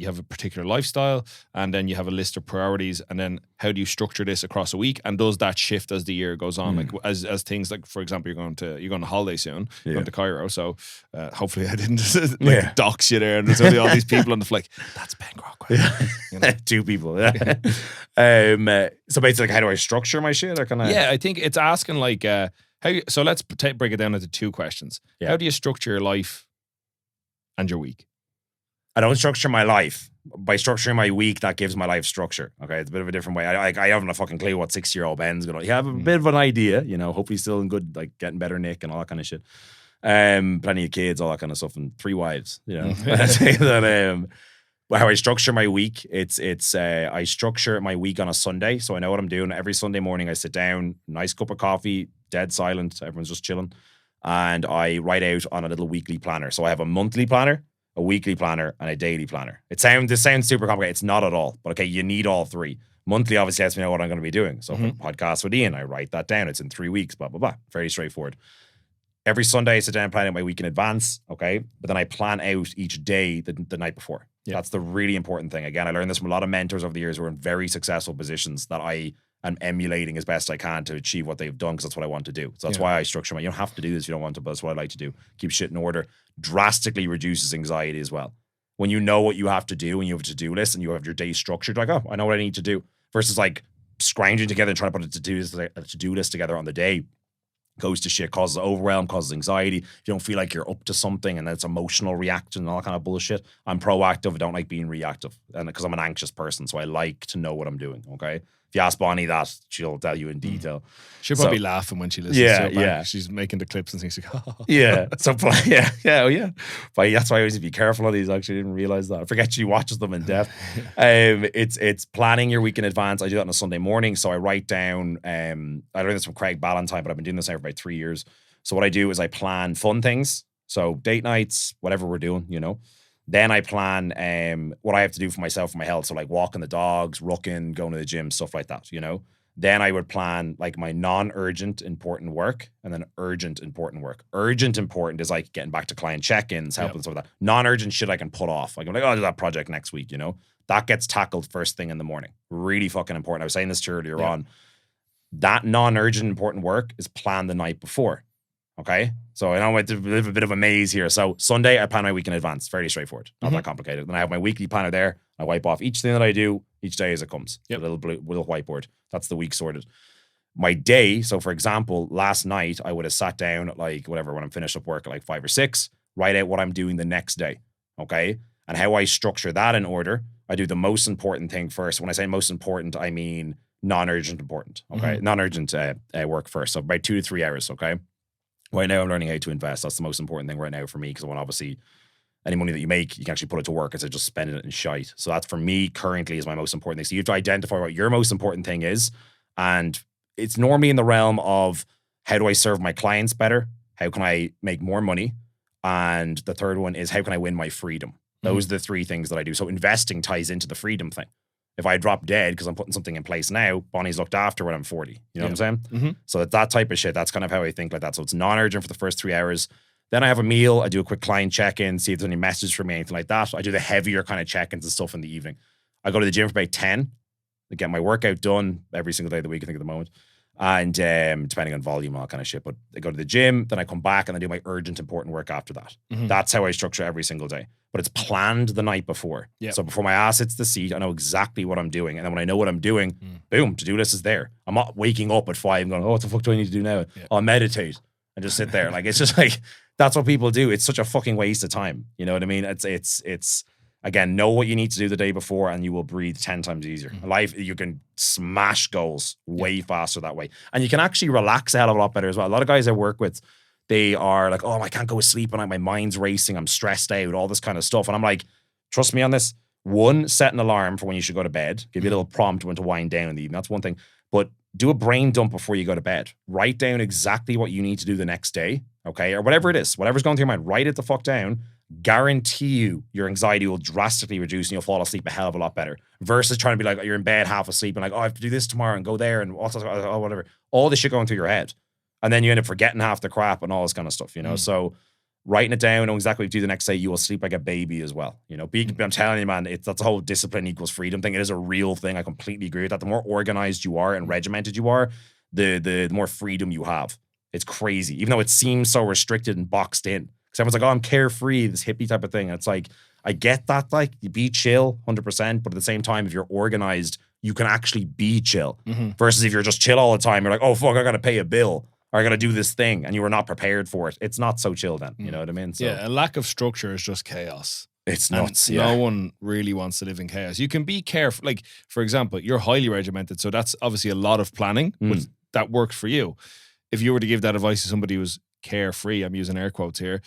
have a particular lifestyle, and then you have a list of priorities, and then how do you structure this across a week? And does that shift as the year goes on? Like as things like, for example, you're going on holiday soon, you're going to Cairo. So hopefully I didn't dox you there, and there's only all these people on the flight. That's Ben Craughwell. You know? 2 people. So basically, like, how do I structure my shit? Or can I? Yeah, I think it's asking like, so let's break it down into 2 questions. Yeah. How do you structure your life and your week? I don't structure my life. By structuring my week, that gives my life structure. Okay, it's a bit of a different way. I haven't a fucking clue what 60-year-old Ben's gonna. You have a bit of an idea, you know. Hopefully, still in good, like getting better nick and all that kind of shit. Plenty of kids, all that kind of stuff, and 3 wives, you know. how I structure my week, I structure my week on a Sunday, so I know what I'm doing. Every Sunday morning, I sit down, nice cup of coffee, dead silent, everyone's just chilling, and I write out on a little weekly planner. So I have a monthly planner, a weekly planner, and a daily planner. This sounds super complicated. It's not at all, but okay, you need all three. Monthly obviously lets me know what I'm going to be doing. So for the podcast with Ian, I write that down. It's in 3 weeks, blah, blah, blah. Very straightforward. Every Sunday, I sit down and plan out my week in advance, okay? But then I plan out each day the night before. Yeah. That's the really important thing. Again, I learned this from a lot of mentors over the years who are in very successful positions that I am emulating as best I can to achieve what they've done because that's what I want to do. So that's why I structure you don't have to do this if you don't want to, but that's what I like to do. Keep shit in order. Drastically reduces anxiety as well. When you know what you have to do and you have a to-do list and you have your day structured, like, oh, I know what I need to do. Versus like scrounging together and trying to put a to-do list together on the day. Goes to shit, causes overwhelm, causes anxiety. You don't feel like you're up to something and it's emotional reaction and all that kind of bullshit. I'm proactive. I don't like being reactive. And because I'm an anxious person, so I like to know what I'm doing, okay? If you ask Bonnie that, she'll tell you in detail. She'll probably laughing when she listens to it back. She's making the clips and things like, oh. Yeah. So, But that's why I always be careful of these. I actually didn't realize that. I forget she watches them in depth. It's planning your week in advance. I do that on a Sunday morning. So I write down, I learned this from Craig Ballantyne, but I've been doing this now for about 3 years. So what I do is I plan fun things. So date nights, whatever we're doing, Then I plan what I have to do for myself, for my health. So like walking the dogs, rucking, going to the gym, stuff like that, Then I would plan like my non-urgent important work and then urgent important work. Urgent important is like getting back to client check-ins, helping stuff like that. Non-urgent shit I can put off. Like I'm like, oh, I'll do that project next week, That gets tackled first thing in the morning. Really fucking important. I was saying this to you earlier on. That non-urgent important work is planned the night before. Okay, so I know I live a bit of a maze here. So Sunday, I plan my week in advance. Fairly straightforward, not that complicated. Then I have my weekly planner there. I wipe off each thing that I do each day as it comes. A little whiteboard. That's the week sorted. My day. So for example, last night I would have sat down at like whatever when I'm finished up work at like 5 or 6. Write out what I'm doing the next day. Okay, and how I structure that in order. I do the most important thing first. When I say most important, I mean non-urgent important. Okay, non-urgent work first. So about 2 to 3 hours. Okay. Right now, I'm learning how to invest. That's the most important thing right now for me because I want obviously any money that you make, you can actually put it to work instead of just spending it in shite. So that's for me currently is my most important thing. So you have to identify what your most important thing is. And it's normally in the realm of how do I serve my clients better? How can I make more money? And the third one is how can I win my freedom? Those are the 3 things that I do. So investing ties into the freedom thing. If I drop dead because I'm putting something in place now, Bonnie's looked after when I'm 40. You know what I'm saying? So that type of shit, that's kind of how I think like that. So it's non-urgent for the first 3 hours. Then I have a meal. I do a quick client check-in, see if there's any messages from me, anything like that. I do the heavier kind of check-ins and stuff in the evening. I go to the gym for about 10. I get my workout done every single day of the week, I think, at the moment. And depending on volume, all kind of shit. But I go to the gym, then I come back and I do my urgent, important work after that. That's how I structure every single day. But it's planned the night before. So before my ass hits the seat, I know exactly what I'm doing. And then when I know what I'm doing, boom, to-do list is there. I'm not waking up at 5 going, oh, what the fuck do I need to do now? I'll meditate and just sit there. Like, it's just like, that's what people do. It's such a fucking waste of time. You know what I mean? It's again, know what you need to do the day before and you will breathe 10 times easier. Life, you can smash goals way faster that way. And you can actually relax a hell of a lot better as well. A lot of guys I work with, they are like, oh, I can't go to sleep and my mind's racing. I'm stressed out, all this kind of stuff. And I'm like, trust me on this. 1, set an alarm for when you should go to bed. Give you a little prompt when to wind down in the evening. That's one thing. But do a brain dump before you go to bed. Write down exactly what you need to do the next day, okay? Or whatever it is. Whatever's going through your mind, write it the fuck down. Guarantee you your anxiety will drastically reduce and you'll fall asleep a hell of a lot better. Versus trying to be like, you're in bed half asleep and like, oh, I have to do this tomorrow and go there and also, oh, whatever. All this shit going through your head. And then you end up forgetting half the crap and all this kind of stuff, So writing it down, know exactly what you do the next day, you will sleep like a baby as well. I'm telling you, man, that's the whole discipline equals freedom thing. It is a real thing. I completely agree with that. The more organized you are and regimented you are, the more freedom you have. It's crazy. Even though it seems so restricted and boxed in. Because everyone's like, oh, I'm carefree, this hippie type of thing. And it's like, I get that, like, you be chill 100%, but at the same time, if you're organized, you can actually be chill. Versus if you're just chill all the time, you're like, oh, fuck, I got to pay a bill. Or I got to do this thing, and you were not prepared for it. It's not so chill then, you know what I mean? So, yeah, a lack of structure is just chaos. It's nuts, No one really wants to live in chaos. You can be careful. Like, for example, you're highly regimented, so that's obviously a lot of planning, but that works for you. If you were to give that advice to somebody who's carefree, I'm using air quotes here,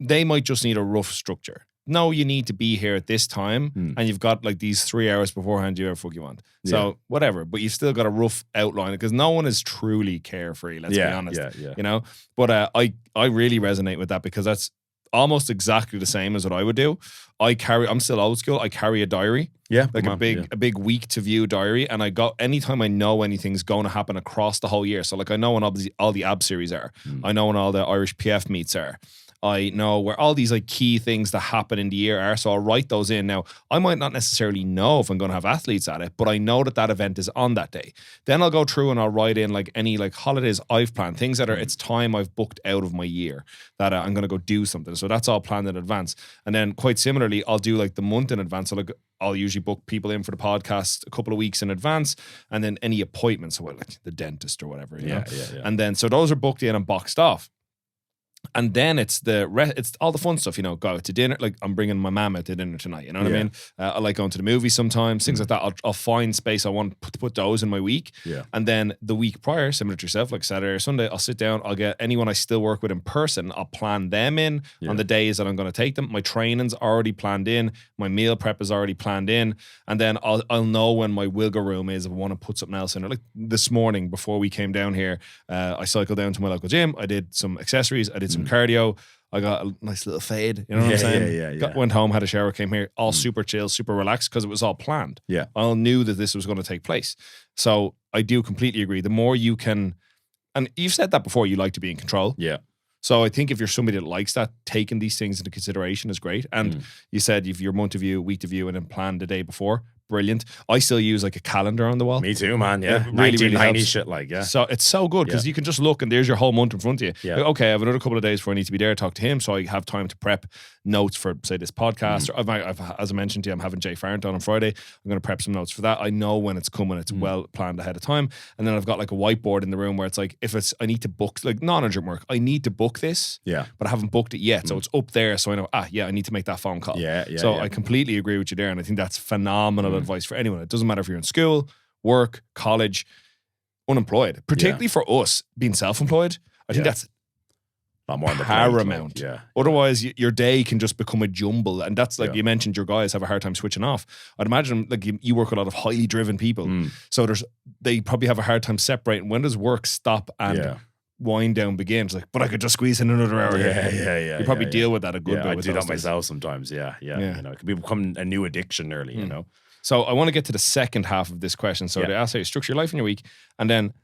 they might just need a rough structure. know you need to be here at this time, and you've got like these 3 hours beforehand, you do whatever the fuck you want. So whatever, but you've still got a rough outline because no one is truly carefree. Let's be honest. You know, but I really resonate with that because that's almost exactly the same as what I would do. I'm still old school. I carry a diary. Yeah. Like a big week to view diary. And anytime I know anything's going to happen across the whole year. So like I know when all the ab series are. I know when all the Irish PF meets are. I know where all these like key things that happen in the year are. So I'll write those in. Now, I might not necessarily know if I'm going to have athletes at it, but I know that event is on that day. Then I'll go through and I'll write in like any like holidays I've planned, things that are, it's time I've booked out of my year that I'm going to go do something. So that's all planned in advance. And then quite similarly, I'll do like the month in advance. So like I'll usually book people in for the podcast a couple of weeks in advance, and then any appointments, so like the dentist or whatever, you know? And then, so those are booked in and boxed off. And then it's all the fun stuff, you know, go out to dinner. Like I'm bringing my mum out to dinner tonight, you know what I mean? I like going to the movies sometimes, things like that. I'll find space. I want to put those in my week. And then the week prior, similar to yourself, like Saturday or Sunday, I'll sit down, I'll get anyone I still work with in person. I'll plan them in on the days that I'm going to take them. My training's already planned in. My meal prep is already planned in. And then I'll know when my wiggle room is if I want to put something else in it. Like this morning before we came down here, I cycled down to my local gym. I did some accessories. I did some cardio. I got a nice little fade. You know what I'm saying? Went home, had a shower, came here, all super chill, super relaxed because it was all planned. I all knew that this was going to take place. So I do completely agree. The more you can, and you've said that before, you like to be in control. So I think if you're somebody that likes that, taking these things into consideration is great. And you said you've your month to view, week to view, and then plan the day before. Brilliant. I still use like a calendar on the wall. Me too, man. Yeah. Really 1990 shit like, So it's so good because you can just look and there's your whole month in front of you. Like, okay, I have another couple of days before I need to be there, talk to him. So I have time to prep notes for, say, this podcast. Or I've, as I mentioned to you, I'm having Jay Farrant on Friday. I'm going to prep some notes for that. I know when it's coming. It's well planned ahead of time. And then I've got like a whiteboard in the room where it's like, I need to book, like non-urgent work, I need to book this, but I haven't booked it yet. So it's up there. So I know, I need to make that phone call. So I completely agree with you there. And I think that's phenomenal advice for anyone. It doesn't matter if you're in school, work, college, unemployed. Particularly for us being self-employed, I think that's a lot more paramount. Otherwise, your day can just become a jumble. And that's like you mentioned, your guys have a hard time switching off. I'd imagine like you work with a lot of highly driven people. So they probably have a hard time separating when does work stop and wind down begin. It's like, but I could just squeeze in another hour. You probably deal with that a good bit. I with do that things. myself sometimes. You know, it could become a new addiction early, you know. So I want to get to the second half of this question. So they ask how you structure your life in your week, and then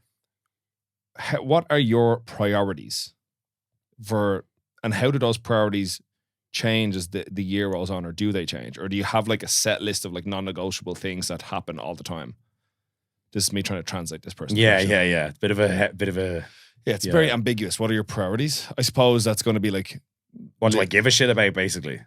what are your priorities and how do those priorities change as the year rolls on, or do they change, or do you have like a set list of like non-negotiable things that happen all the time? This is me trying to translate this person. It's bit of a it's very ambiguous. What are your priorities? I suppose that's going to be like, what do I give a shit about, basically?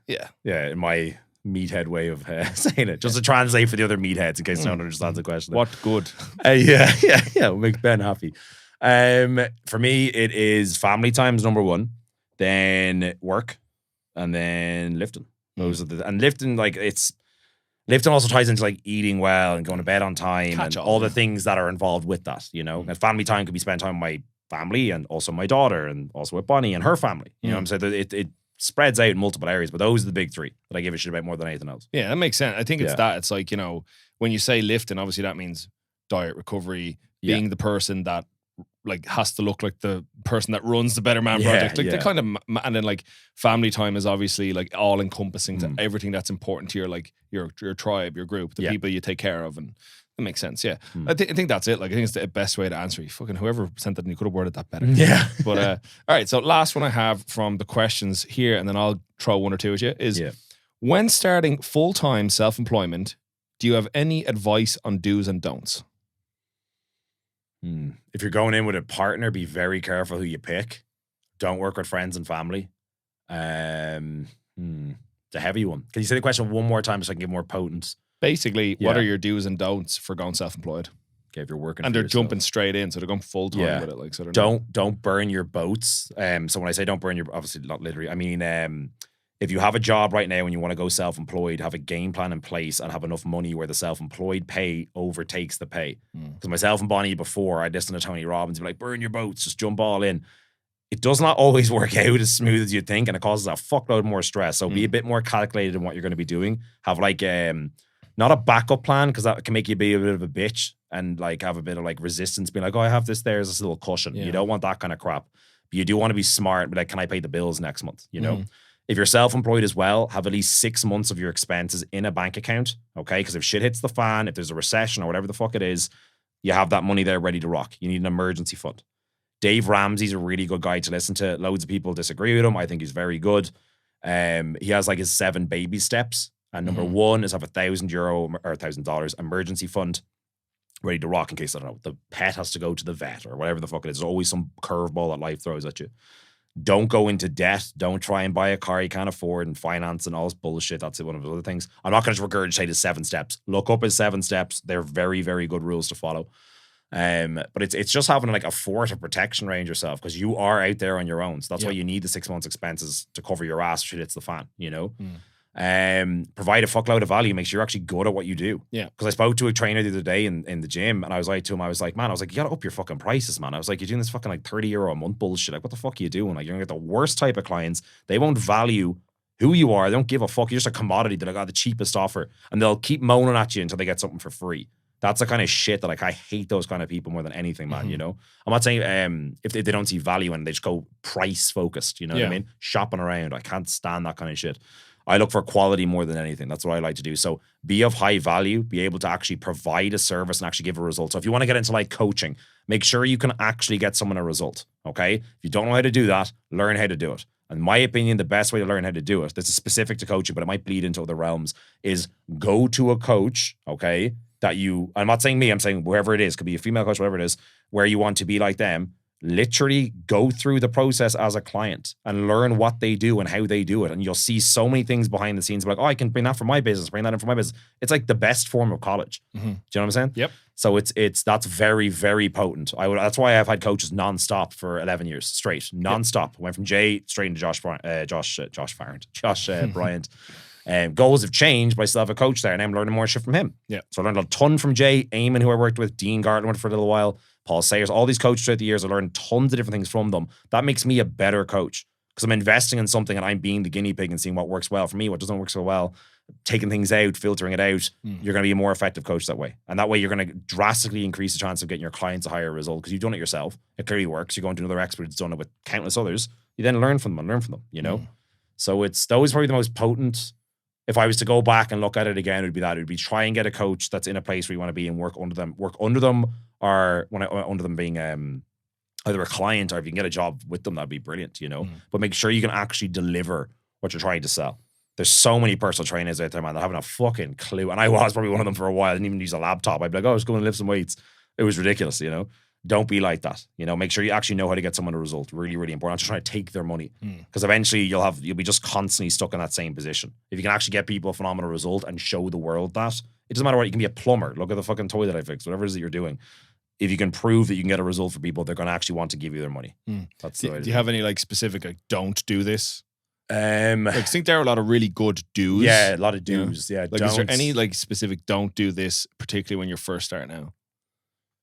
In my meathead way of saying it, just to translate for the other meatheads in case no one understands the question. What good? Will make Ben happy. For me, it is family times number one, then work, and then lifting. Those are and lifting, like lifting also ties into like eating well and going to bed on time and all the things that are involved with that, you know. And family time could be spent time with my family and also my daughter and also with Bonnie and her family. You know what I'm saying? It spreads out in multiple areas, but those are the big three that I give a shit about more than anything else. Yeah, that makes sense. I think it's that. It's like, you know, when you say lifting, obviously that means diet, recovery, being the person that like has to look like the person that runs the Better Man project. Like the kind of, and then like family time is obviously like all encompassing to everything that's important to your like your tribe, your group, the people you take care of, and it makes sense. I think that's it. Like I think it's the best way to answer you. Fucking whoever sent that, and you could have worded that better. But all right. So last one I have from the questions here, and then I'll throw one or two at you is when starting full-time self-employment, do you have any advice on do's and don'ts? If you're going in with a partner, be very careful who you pick. Don't work with friends and family. It's a heavy one. Can you say the question one more time so I can give more potence? Basically, what are your do's and don'ts for going self-employed? Okay, if you're working and they're jumping straight in, so they're going full time with it. Like, so don't burn your boats. So when I say don't burn your, obviously not literally, I mean, if you have a job right now and you want to go self-employed, have a game plan in place and have enough money where the self-employed pay overtakes the pay. Because myself and Bonnie before, I'd listen to Tony Robbins, be like, burn your boats, just jump all in. it does not always work out as smooth as you think, and it causes a fuckload more stress. So be a bit more calculated in what you're going to be doing. Have like not a backup plan, because that can make you be a bit of a bitch and like have a bit of like resistance, being like, oh, I have this there as this little cushion. You don't want that kind of crap. But you do want to be smart, but like, can I pay the bills next month? You know? If you're self-employed as well, have at least 6 months of your expenses in a bank account, okay? Because if shit hits the fan, if there's a recession or whatever the fuck it is, you have that money there ready to rock. You need an emergency fund. Dave Ramsey's a really good guy to listen to. Loads of people disagree with him. I think he's very good. He has like his 7 baby steps. And number 1 is have €1,000 or $1,000 emergency fund ready to rock in case, I don't know, the pet has to go to the vet or whatever the fuck it is. There's always some curveball that life throws at you. Don't go into debt. Don't try and buy a car you can't afford and finance and all this bullshit. That's one of the other things. I'm not going to regurgitate his 7 steps. Look up his 7 steps. They're very, very good rules to follow. But it's just having like a fort of protection around yourself, because you are out there on your own. So that's why you need the 6 months expenses to cover your ass if shit hits the fan, you know? Provide a fuckload of value. Make sure you're actually good at what you do. Yeah. Because I spoke to a trainer the other day in the gym, and I was like to him, I was like, man, you gotta up your fucking prices, man. I was like, you're doing this fucking like €30 a month bullshit. Like, what the fuck are you doing? Like, you're gonna get the worst type of clients. They won't value who you are. They don't give a fuck. You're just a commodity that I got the cheapest offer, and they'll keep moaning at you until they get something for free. That's the kind of shit that like, I hate those kind of people more than anything, man. You know, I'm not saying if they don't see value and they just go price focused, you know what I mean? Shopping around. I can't stand that kind of shit. I look for quality more than anything. That's what I like to do. So be of high value, be able to actually provide a service and actually give a result. So if you want to get into like coaching, make sure you can actually get someone a result. Okay. If you don't know how to do that, learn how to do it. In my opinion, the best way to learn how to do it, this is specific to coaching, but it might bleed into other realms, is go to a coach, okay, I'm not saying me, I'm saying whoever it is, could be a female coach, whatever it is, where you want to be like them. Literally go through the process as a client and learn what they do and how they do it. And you'll see so many things behind the scenes, like, oh, I can bring that for my business, bring that in for my business. It's like the best form of college. Do you know what I'm saying? Yep. So that's very, very potent. That's why I've had coaches nonstop for 11 years straight, nonstop. Went from Jay straight into Josh Bryant. Goals have changed, but I still have a coach there, and I'm learning more shit from him. Yeah. So I learned a ton from Jay, Eamon, who I worked with, Dean Gartland went for a little while, Paul Sayers, all these coaches throughout the years. I learned tons of different things from them. That makes me a better coach, because I'm investing in something and I'm being the guinea pig and seeing what works well for me, what doesn't work so well, taking things out, filtering it out. You're going to be a more effective coach that way. And that way you're going to drastically increase the chance of getting your clients a higher result, because you've done it yourself. It clearly works. You go into another expert who's done it with countless others. You then learn from them, you know? So it's always probably the most potent. If I was to go back and look at it again, it would be that. It would be try and get a coach that's in a place where you want to be and work under them, or under them being either a client, or if you can get a job with them, that'd be brilliant, you know? But make sure you can actually deliver what you're trying to sell. There's so many personal trainers out there, man, that haven't a fucking clue. And I was probably one of them for a while. I didn't even use a laptop. I'd be like, oh, I was going to lift some weights. It was ridiculous, you know? Don't be like that. You know, make sure you actually know how to get someone a result. Really, really important. Not just trying to take their money, because eventually you'll be just constantly stuck in that same position. If you can actually get people a phenomenal result and show the world that, it doesn't matter what, you can be a plumber. Look at the fucking toilet I fixed, whatever it is that you're doing. If you can prove that you can get a result for people, they're going to actually want to give you their money. That's the way. Do you have any like specific, like, don't do this? I think there are a lot of really good do's. Yeah, a lot of do's. Yeah. Like, is there any like specific don't do this, particularly when you're first starting out?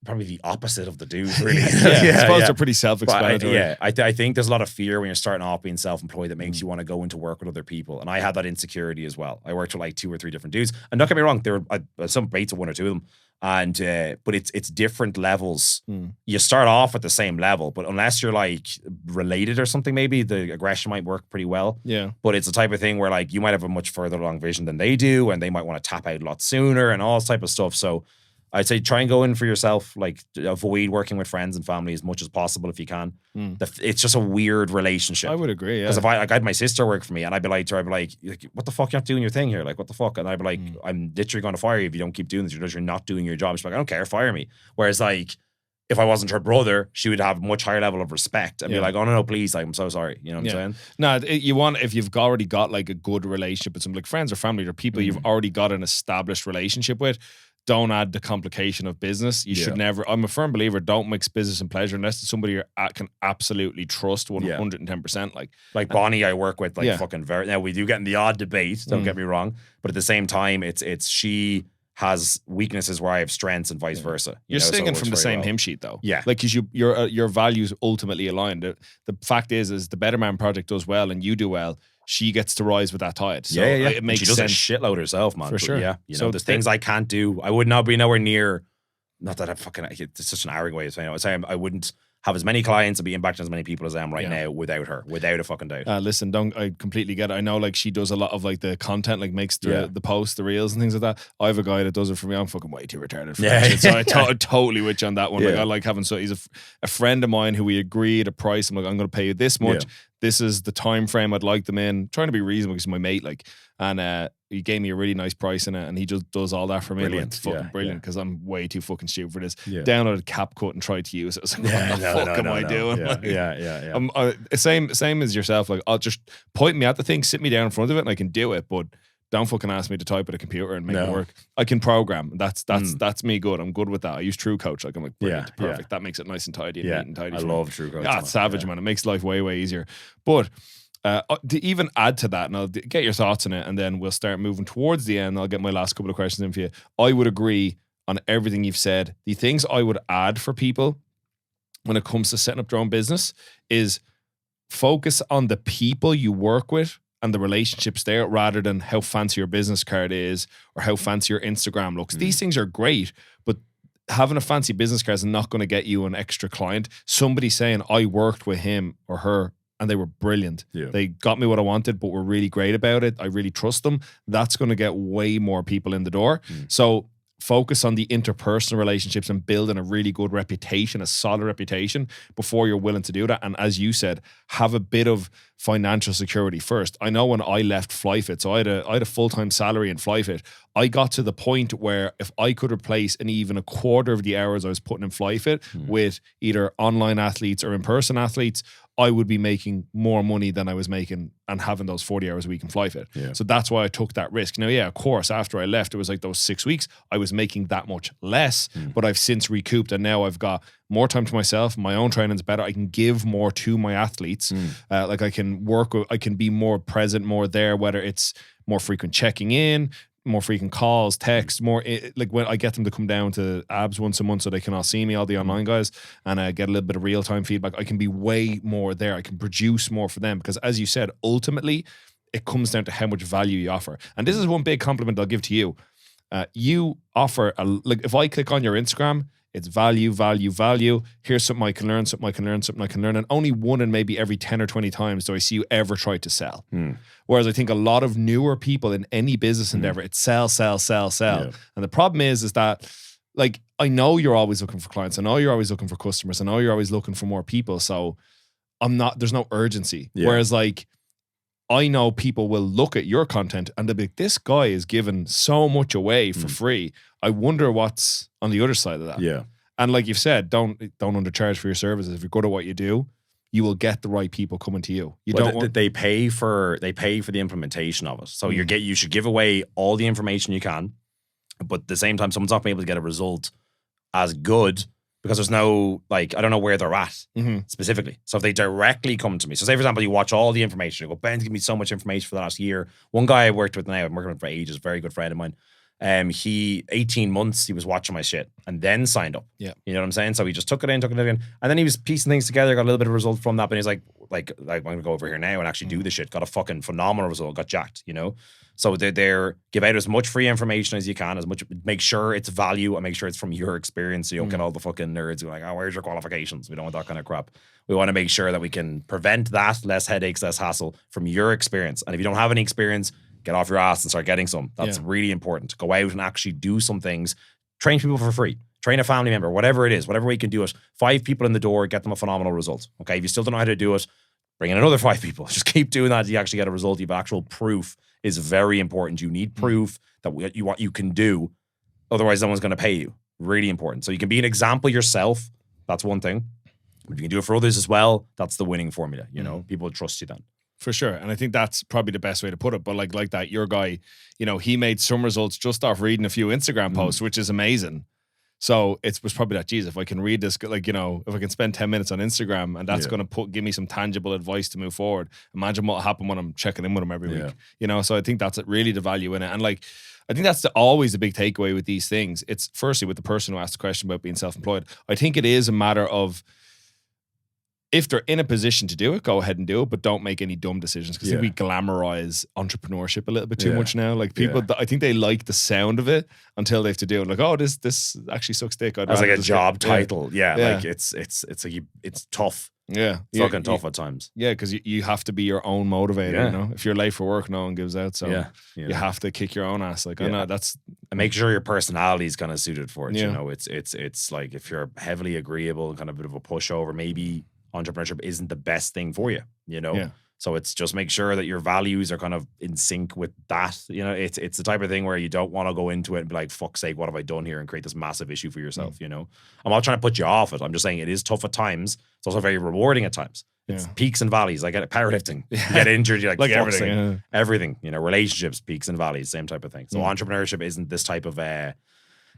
Probably the opposite of the do's, really. I suppose they're pretty self-explanatory. I think there's a lot of fear when you're starting off being self-employed that makes you want to go into work with other people. And I had that insecurity as well. I worked with like 2 or 3 different dudes. And don't get me wrong, there were some mates of 1 or 2 of them. And but it's different levels. You start off at the same level, but unless you're like related or something, maybe the aggression might work pretty well. Yeah. But it's the type of thing where like you might have a much further along vision than they do, and they might want to tap out a lot sooner and all this type of stuff. So I'd say try and go in for yourself, like avoid working with friends and family as much as possible if you can. It's just a weird relationship. I would agree, yeah. Because if I had my sister work for me and I'd be like to her, I'd be like, what the fuck, you're not doing your thing here? Like, what the fuck? And I'd be like, I'm literally going to fire you if you don't keep doing this. You're not doing your job. She's like, I don't care, fire me. Whereas like, if I wasn't her brother, she would have a much higher level of respect and be like, oh no, please, like, I'm so sorry. You know what I'm saying? No, you want, if you've already got like a good relationship with some like friends or family or people you've already got an established relationship with, don't add the complication of business. You should never, I'm a firm believer, don't mix business and pleasure unless it's somebody you can absolutely trust 110%. Like Bonnie I work with, like fucking very, now we do get in the odd debate, don't get me wrong, but at the same time, it's she has weaknesses where I have strengths and vice versa. You're so it singing works from the very same well. hymn sheet, though. Yeah. Like, because your values ultimately aligned. The fact is the Better Man Project does well and you do well. She gets to rise with that tide. So it makes she does sense. a shitload herself, man. For sure. Yeah. So there's things I can't do. I would not be nowhere near. Not that it's such an arrogant way of saying it. I'm saying I wouldn't have as many clients and be impacting as many people as I am right now without her, without a fucking doubt. Listen, I completely get it. I know, like, she does a lot of like the content, like makes the posts, the reels and things like that. I have a guy that does it for me. I'm fucking way too retarded for that shit. So I'm totally with you on that one. Like, I like having, so he's a friend of mine who we agreed a price. I'm like, I'm going to pay you this much. This is the time frame I'd like them in. Trying to be reasonable because he's my mate, like, and he gave me a really nice price in it, and he just does all that for me. Brilliant. It's fucking brilliant because I'm way too fucking stupid for this. Downloaded CapCut and tried to use it. I was like, what the fuck am I doing? Same as yourself. Like, I'll just point me at the thing, sit me down in front of it, and I can do it. But don't fucking ask me to type at a computer and make it work. I can program. That's me good. I'm good with that. I use True Coach. Like, I'm like, brilliant, perfect. That makes it nice and tidy and neat and tidy. I love True Coach. It's savage, man. It makes life way, way easier. But to even add to that, and I'll get your thoughts on it, and then we'll start moving towards the end. I'll get my last couple of questions in for you. I would agree on everything you've said. The things I would add for people when it comes to setting up their own business is focus on the people you work with and the relationships there, rather than how fancy your business card is or how fancy your Instagram looks. These things are great, but having a fancy business card is not going to get you an extra client. Somebody saying, I worked with him or her and they were brilliant. They got me what I wanted, but were really great about it. I really trust them. That's going to get way more people in the door. So focus on the interpersonal relationships and building a really good reputation, a solid reputation, before you're willing to do that. And as you said, have a bit of financial security first. I know when I left FlyFit, so I had a full-time salary in FlyFit. I got to the point where if I could replace even a quarter of the hours I was putting in FlyFit with either online athletes or in-person athletes, I would be making more money than I was making and having those 40 hours a week in FlyFit. So that's why I took that risk. Now, of course, after I left, it was like those 6 weeks, I was making that much less, but I've since recouped, and now I've got more time to myself. My own training's better. I can give more to my athletes. Like, I can work with, I can be more present, more there, whether it's more frequent checking in, more frequent calls, texts, more like when I get them to come down to Abs once a month so they can all see me, all the online guys, and I get a little bit of real-time feedback. I can be way more there. I can produce more for them because, as you said, ultimately it comes down to how much value you offer. And this is one big compliment I'll give to you. You offer, like, if I click on your Instagram, it's value, value, value. Here's something I can learn, something I can learn, something I can learn. And only one in maybe every 10 or 20 times do I see you ever try to sell. Whereas I think a lot of newer people in any business endeavor, it's sell, sell, sell, sell. And the problem is that, like, I know you're always looking for clients. I know you're always looking for customers. I know you're always looking for more people. So there's no urgency. Whereas, like, I know people will look at your content and they'll be like, this guy is giving so much away for free. I wonder what's on the other side of that. And like you've said, don't undercharge for your services. If you're good at what you do, you will get the right people coming to you. They pay for the implementation of it. So you should give away all the information you can, but at the same time, someone's not being able to get a result as good because there's no, like, I don't know where they're at specifically. So if they directly come to me, so say for example, you watch all the information, you go, Ben's given me so much information for the last year. One guy I worked with now, I'm working with for ages, very good friend of mine. He 18 months he was watching my shit and then signed up. You know what I'm saying? So he just took it in, and then he was piecing things together, got a little bit of result from that. But he's like I'm gonna go over here now and actually do the shit. Got a fucking phenomenal result, got jacked, you know? So they're give out as much free information as you can, make sure it's value and make sure it's from your experience. So you don't get all the fucking nerds who are like, oh, where's your qualifications? We don't want that kind of crap. We want to make sure that we can prevent that, less headaches, less hassle from your experience. And if you don't have any experience, get off your ass and start getting some. That's really important. Go out and actually do some things. Train people for free. Train a family member, whatever it is, whatever way you can do it. 5 people in the door, get them a phenomenal result. Okay, if you still don't know how to do it, bring in another 5 people. Just keep doing that until you actually get a result. You have actual proof is very important. You need proof that what you can do. Otherwise, no one's going to pay you. Really important. So you can be an example yourself. That's one thing. If you can do it for others as well, that's the winning formula. You know, people trust you then. For sure. And I think that's probably the best way to put it. But like that, your guy, you know, he made some results just off reading a few Instagram posts, which is amazing. So it was probably that, geez, if I can read this, like, if I can spend 10 minutes on Instagram and that's going to give me some tangible advice to move forward. Imagine what'll happen when I'm checking in with them every week, So I think that's really the value in it. And like, I think that's always the big takeaway with these things. It's firstly with the person who asked the question about being self-employed. I think it is a matter of, if they're in a position to do it, go ahead and do it, but don't make any dumb decisions, because I think we glamorize entrepreneurship a little bit too much now. Like people, I think they like the sound of it until they have to do it. Like, oh, this actually sucks dick. That's like a job title. Yeah. Like it's like it's tough. Yeah, it's fucking tough at times. Yeah, because you have to be your own motivator. If you're late for work, no one gives out. So you have to kick your own ass. Like I know that's, and make sure your personality is kind of suited for it. It's like if you're heavily agreeable and kind of a bit of a pushover, maybe entrepreneurship isn't the best thing for you, So it's just make sure that your values are kind of in sync with that. It's the type of thing where you don't want to go into it and be like, fuck's sake, what have I done here? And create this massive issue for yourself, I'm not trying to put you off it. I'm just saying it is tough at times. It's also very rewarding at times. It's peaks and valleys. Like at powerlifting, you get injured, you're like everything. Everything, relationships, peaks and valleys, same type of thing. So entrepreneurship isn't this type of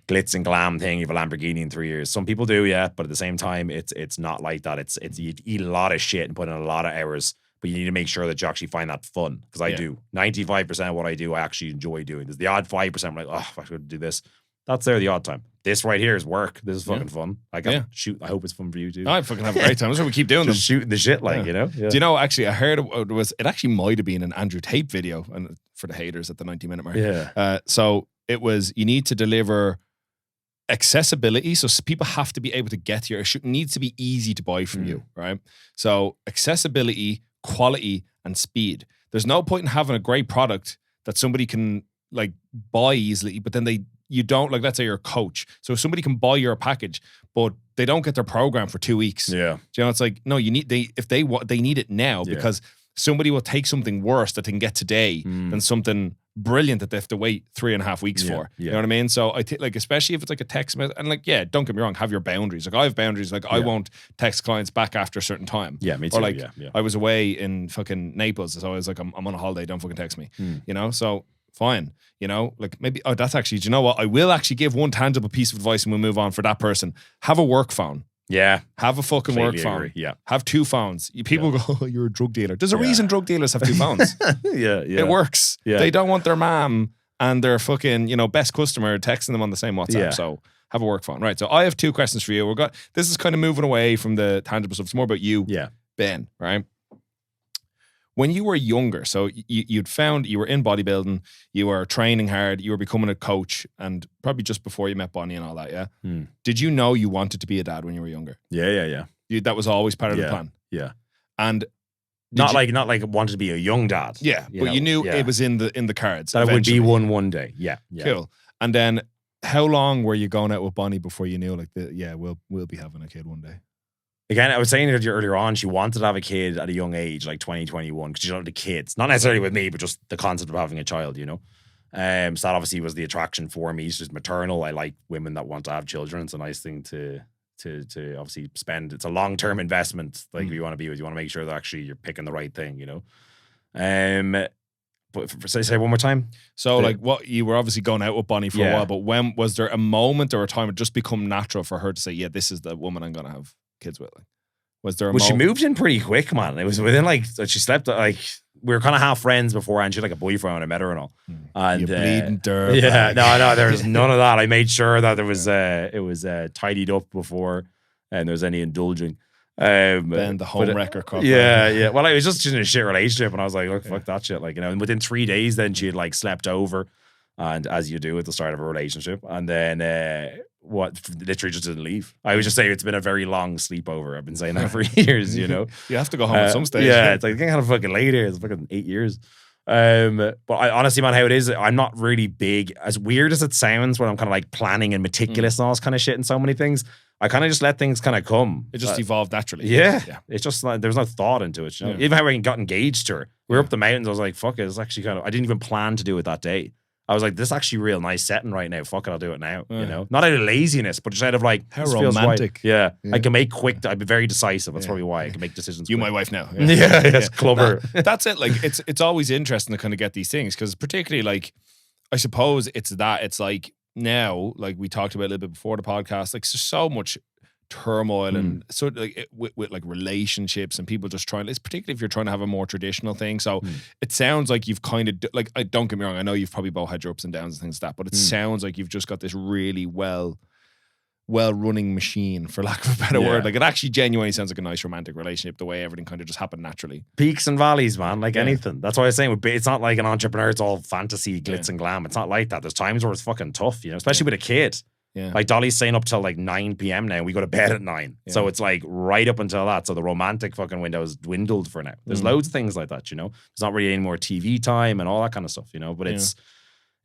glitz and glam thing. You have a Lamborghini in 3 years. Some people do, but at the same time, it's not like that. It's you eat a lot of shit and put in a lot of hours, but you need to make sure that you actually find that fun. Because I do 95% of what I do, I actually enjoy doing. There's the odd 5%. I'm like, oh, I should do this. That's there the odd time. This right here is work. This is fucking fun. I can shoot. I hope it's fun for you too. I fucking have a great time. That's why we keep doing Just shooting the shit, like Do you know? Actually, I heard it actually might have been an Andrew Tate video, and for the haters at the 90-minute mark. Yeah. So it was, you need to deliver accessibility, so people have to be able to get to it needs to be easy to buy from you, right? So accessibility, quality, and speed. There's no point in having a great product that somebody can like buy easily, but then you don't, like, let's say you're a coach. So if somebody can buy your package, but they don't get their program for 2 weeks. Yeah. It's like, no, they need it now, because somebody will take something worse that they can get today than something brilliant that they have to wait 3.5 weeks for. You know what I mean? So I think, like, especially if it's like a text message, and like, don't get me wrong, have your boundaries. Like I have boundaries. Like I won't text clients back after a certain time. Yeah, me too. Or like I was away in fucking Naples, so I was like, I'm on a holiday, don't fucking text me. So fine. Like maybe, that's actually, do you know what? I will actually give one tangible piece of advice and we'll move on for that person. Have a work phone. Yeah. Have a fucking work phone. Agree. Yeah. Have 2 phones. People go, oh, you're a drug dealer. There's a reason drug dealers have 2 phones. It works. Yeah. They don't want their mom and their fucking, best customer texting them on the same WhatsApp. Yeah. So have a work phone. Right. So I have 2 questions for you. This is kind of moving away from the tangible stuff. It's more about you, Ben, right? When you were younger, so you'd found you were in bodybuilding, you were training hard, you were becoming a coach, and probably just before you met Bonnie and all that, Did you know you wanted to be a dad when you were younger? Yeah. That was always part of the plan? Yeah. And not like wanted to be a young dad. Yeah, but you knew it was in the cards. That eventually. It would be one day. Yeah. Cool. And then how long were you going out with Bonnie before you knew, like, we'll be having a kid one day? Again, I was saying it earlier on, she wanted to have a kid at a young age, like 2021, because she wanted the kids. Not necessarily with me, but just the concept of having a child, So that obviously was the attraction for me. She's maternal. I like women that want to have children. It's a nice thing to obviously spend. It's a long-term investment, like you want to be with. You want to make sure that actually you're picking the right thing, But say one more time. So what, you were obviously going out with Bonnie for a while, but when was there a moment or a time it just become natural for her to say, yeah, this is the woman I'm going to have kids with? Like, was there a moment? She moved in pretty quick, man. It was within she slept we were kind of half friends beforehand. She had like a boyfriend when I met her and all. And you bleeding dirt. Yeah, no, there was none of that. I made sure that it was tidied up before and there was any indulging. Then the home wrecker crop. Yeah. Well, I was just in a shit relationship and I was like, look, fuck that shit. And within 3 days then she had slept over, and as you do at the start of a relationship, and then literally just didn't leave. I was just saying it's been a very long sleepover. I've been saying that for years, You have to go home at some stage. Yeah, it's like, I kind of fucking later. It's fucking 8 years. But I honestly, man, how it is, I'm not really big, as weird as it sounds, when I'm kind of planning and meticulous and all this kind of shit and so many things. I kind of just let things kind of come. It just evolved naturally. Yeah. It's just there's no thought into it. Even how I got engaged to her. We were up the mountains. I was like, fuck it. It's actually I didn't even plan to do it that day. I was like, this is actually real nice setting right now. Fuck it, I'll do it now. Not out of laziness, but just out of how romantic. Yeah. I can make quick. I'd be very decisive. That's probably why I can make decisions. My wife now. Yes, clubber. That's it. It's always interesting to kind of get these things, because particularly I suppose it's like now, like we talked about a little bit before the podcast, like there's so much turmoil and so like with like relationships and people just trying, it's particularly if you're trying to have a more traditional thing. So it sounds like you've kind of like, don't get me wrong, I know you've probably both had your ups and downs and things like that, but it sounds like you've just got this really well running machine, for lack of a better word. Like it actually genuinely sounds like a nice romantic relationship, the way everything kind of just happened naturally. Peaks and valleys, man, like anything. That's why I was saying it's not like an entrepreneur, it's all fantasy, glitz and glam. It's not like that. There's times where it's fucking tough, you know, especially with a kid. Yeah. Like Dolly's staying up till like 9 p.m. now. We go to bed at 9. Yeah. So it's like right up until that. So the romantic fucking window is dwindled for now. There's loads of things like that, you know. There's not really any more TV time and all that kind of stuff, you know. But it's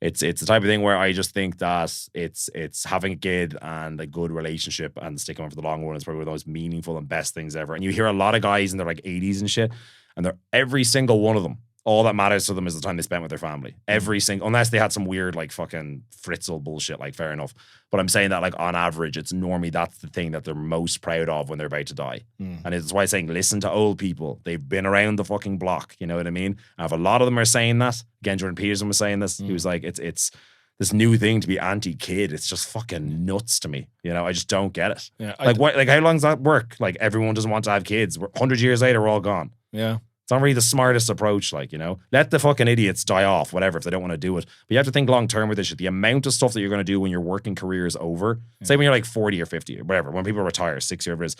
the type of thing where I just think that it's having a kid and a good relationship and sticking on for the long run is probably one of the most meaningful and best things ever. And you hear a lot of guys in their like 80s and shit, and they're every single one of them, all that matters to them is the time they spent with their family. Every single, unless they had some weird like fucking Fritzl bullshit, like fair enough. But I'm saying that like on average, it's normally that's the thing that they're most proud of when they're about to die. And it's why I'm saying listen to old people. They've been around the fucking block. You know what I mean? And if a lot of them are saying that, again, Jordan Peterson was saying this. He was like, it's this new thing to be anti-kid. It's just fucking nuts to me. You know, I just don't get it. Yeah, like what? Like how long does that work? Like everyone doesn't want to have kids. 100 years later, we're all gone. Yeah. It's not really the smartest approach, like, you know. Let the fucking idiots die off, whatever, if they don't want to do it. But you have to think long term with this shit. The amount of stuff that you're going to do when your working career is over, say when you're like 40 or 50 or whatever, when people retire, 60 or whatever it is,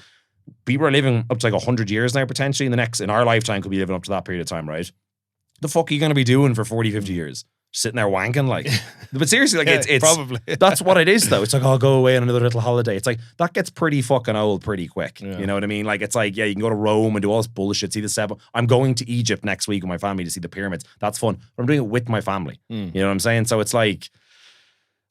people are living up to like 100 years now, potentially. In our lifetime, could be living up to that period of time, right? The fuck are you going to be doing for 40, 50 years? Sitting there wanking, like. But seriously, like, it's probably. That's what it is, though. It's like, I'll go away on another little holiday. It's like, that gets pretty fucking old pretty quick. Yeah. You know what I mean? Like, it's like, yeah, you can go to Rome and do all this bullshit, see the seven. I'm going to Egypt next week with my family to see the pyramids. That's fun. But I'm doing it with my family. You know what I'm saying? So it's like,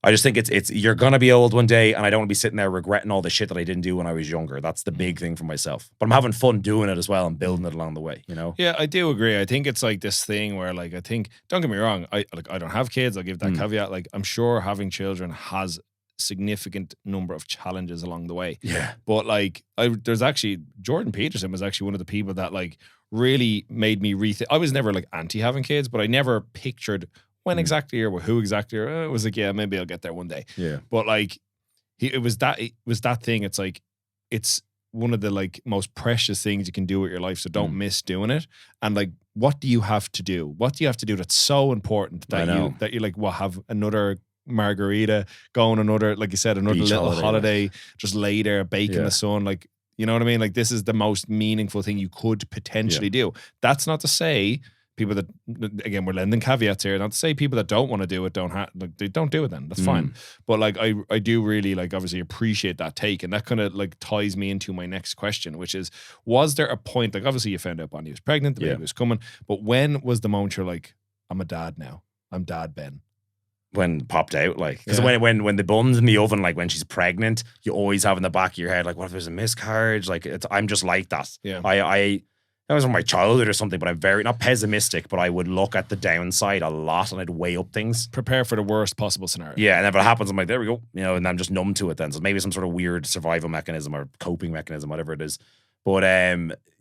I just think it's you're gonna be old one day, and I don't want to be sitting there regretting all the shit that I didn't do when I was younger. That's the big thing for myself. But I'm having fun doing it as well and building it along the way, you know? Yeah, I do agree. I think it's like this thing where, like, I think, don't get me wrong, I don't have kids, I'll give that caveat. Like, I'm sure having children has significant number of challenges along the way. Yeah. But like there's actually Jordan Peterson was actually one of the people that like really made me rethink. I was never like anti having kids, but I never pictured when exactly or who exactly, or it was like, yeah, maybe I'll get there one day. Yeah. But like, it was that thing. It's like, it's one of the like most precious things you can do with your life. So don't miss doing it. And like, what do you have to do? What do you have to do that's so important that you like, well, have another margarita, go on another, like you said, another beach little holiday just lay there, bake in the sun. Like, you know what I mean? Like, this is the most meaningful thing you could potentially do. That's not to say people that, again, we're lending caveats here, not to say people that don't want to do it they don't do it then. That's fine. But like, I do really like obviously appreciate that take, and that kind of like ties me into my next question, which is, was there a point, like obviously you found out Bonnie was pregnant, the baby was coming, but when was the moment you're like, I'm a dad now, I'm Dad Ben? When popped out, like, because when the bun's in the oven, like when she's pregnant, you always have in the back of your head, like, what if there's a miscarriage? Like, I'm just like that. Yeah. That was from my childhood or something, but I'm very, not pessimistic, but I would look at the downside a lot and I'd weigh up things. Prepare for the worst possible scenario. Yeah, and if it happens, I'm like, there we go, you know, and I'm just numb to it then. So maybe some sort of weird survival mechanism or coping mechanism, whatever it is. But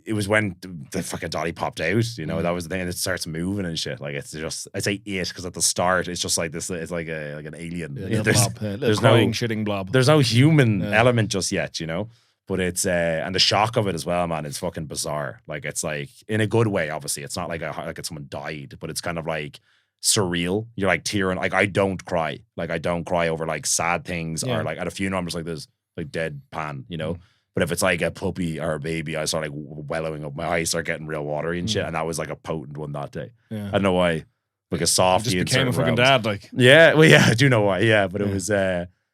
it was when the fucking dolly popped out, you know, that was the thing, and it starts moving and shit. Like, it's just, I say it because at the start it's just like this, it's like an alien. Yeah, there's no shitting blob. There's no human element just yet, you know. But it's and the shock of it as well, man. It's fucking bizarre. Like, it's like, in a good way. Obviously, it's not like it's someone died, but it's kind of like surreal. You're like tearing. Like, I don't cry. Like, I don't cry over like sad things or like at a funeral. I'm just like this, like deadpan, you know. But if it's like a puppy or a baby, I start like wellowing up. My eyes start getting real watery and shit. And that was like a potent one that day. Yeah. I don't know why. Like a softie. You just became a fucking dad, like. Yeah, well, yeah, I do know why. Yeah, but it was.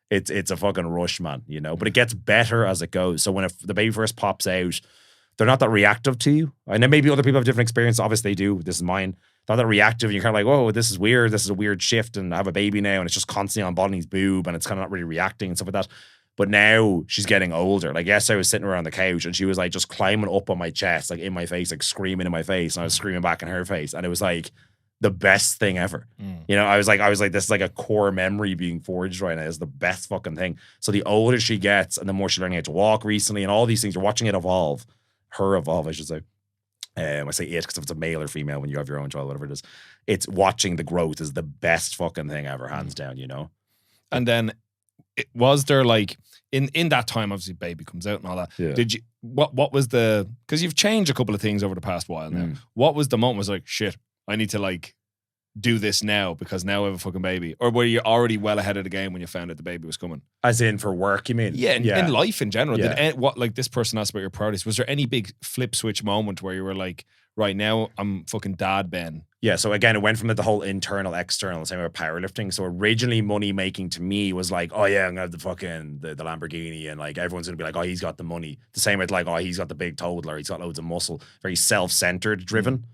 It's a fucking rush, man, you know, but it gets better as it goes. So when the baby first pops out, they're not that reactive to you. I know maybe other people have different experience. Obviously they do. This is mine. Not that reactive. You're kind of like, whoa, this is weird. This is a weird shift. And I have a baby now and it's just constantly on Bonnie's boob and it's kind of not really reacting and stuff like that. But now she's getting older. Like, yes, I was sitting around the couch and she was like just climbing up on my chest, like in my face, like screaming in my face. And I was screaming back in her face. And it was like the best thing ever. You know, I was like, this is like a core memory being forged right now. It's the best fucking thing. So the older she gets and the more she's learning how to walk recently and all these things, you're watching it evolve. Her evolve, I should say. I say it because if it's a male or female when you have your own child, whatever it is, it's watching the growth is the best fucking thing ever, hands down, you know? And then was there like in that time, obviously baby comes out and all that. Yeah. Did you what was the, because you've changed a couple of things over the past while now. What was the moment was like, shit, I need to like do this now because now I have a fucking baby? Or were you already well ahead of the game when you found out the baby was coming? As in for work, you mean? Yeah, in life in general. Yeah. What, like this person asked about your priorities. Was there any big flip switch moment where you were like, right now I'm fucking dad Ben? Yeah, so again, it went from the whole internal, external, same with powerlifting. So originally money making to me was like, oh yeah, I'm gonna have the fucking the Lamborghini, and like everyone's gonna be like, oh, he's got the money. The same with like, oh, he's got the big toddler, he's got loads of muscle. Very self-centered driven.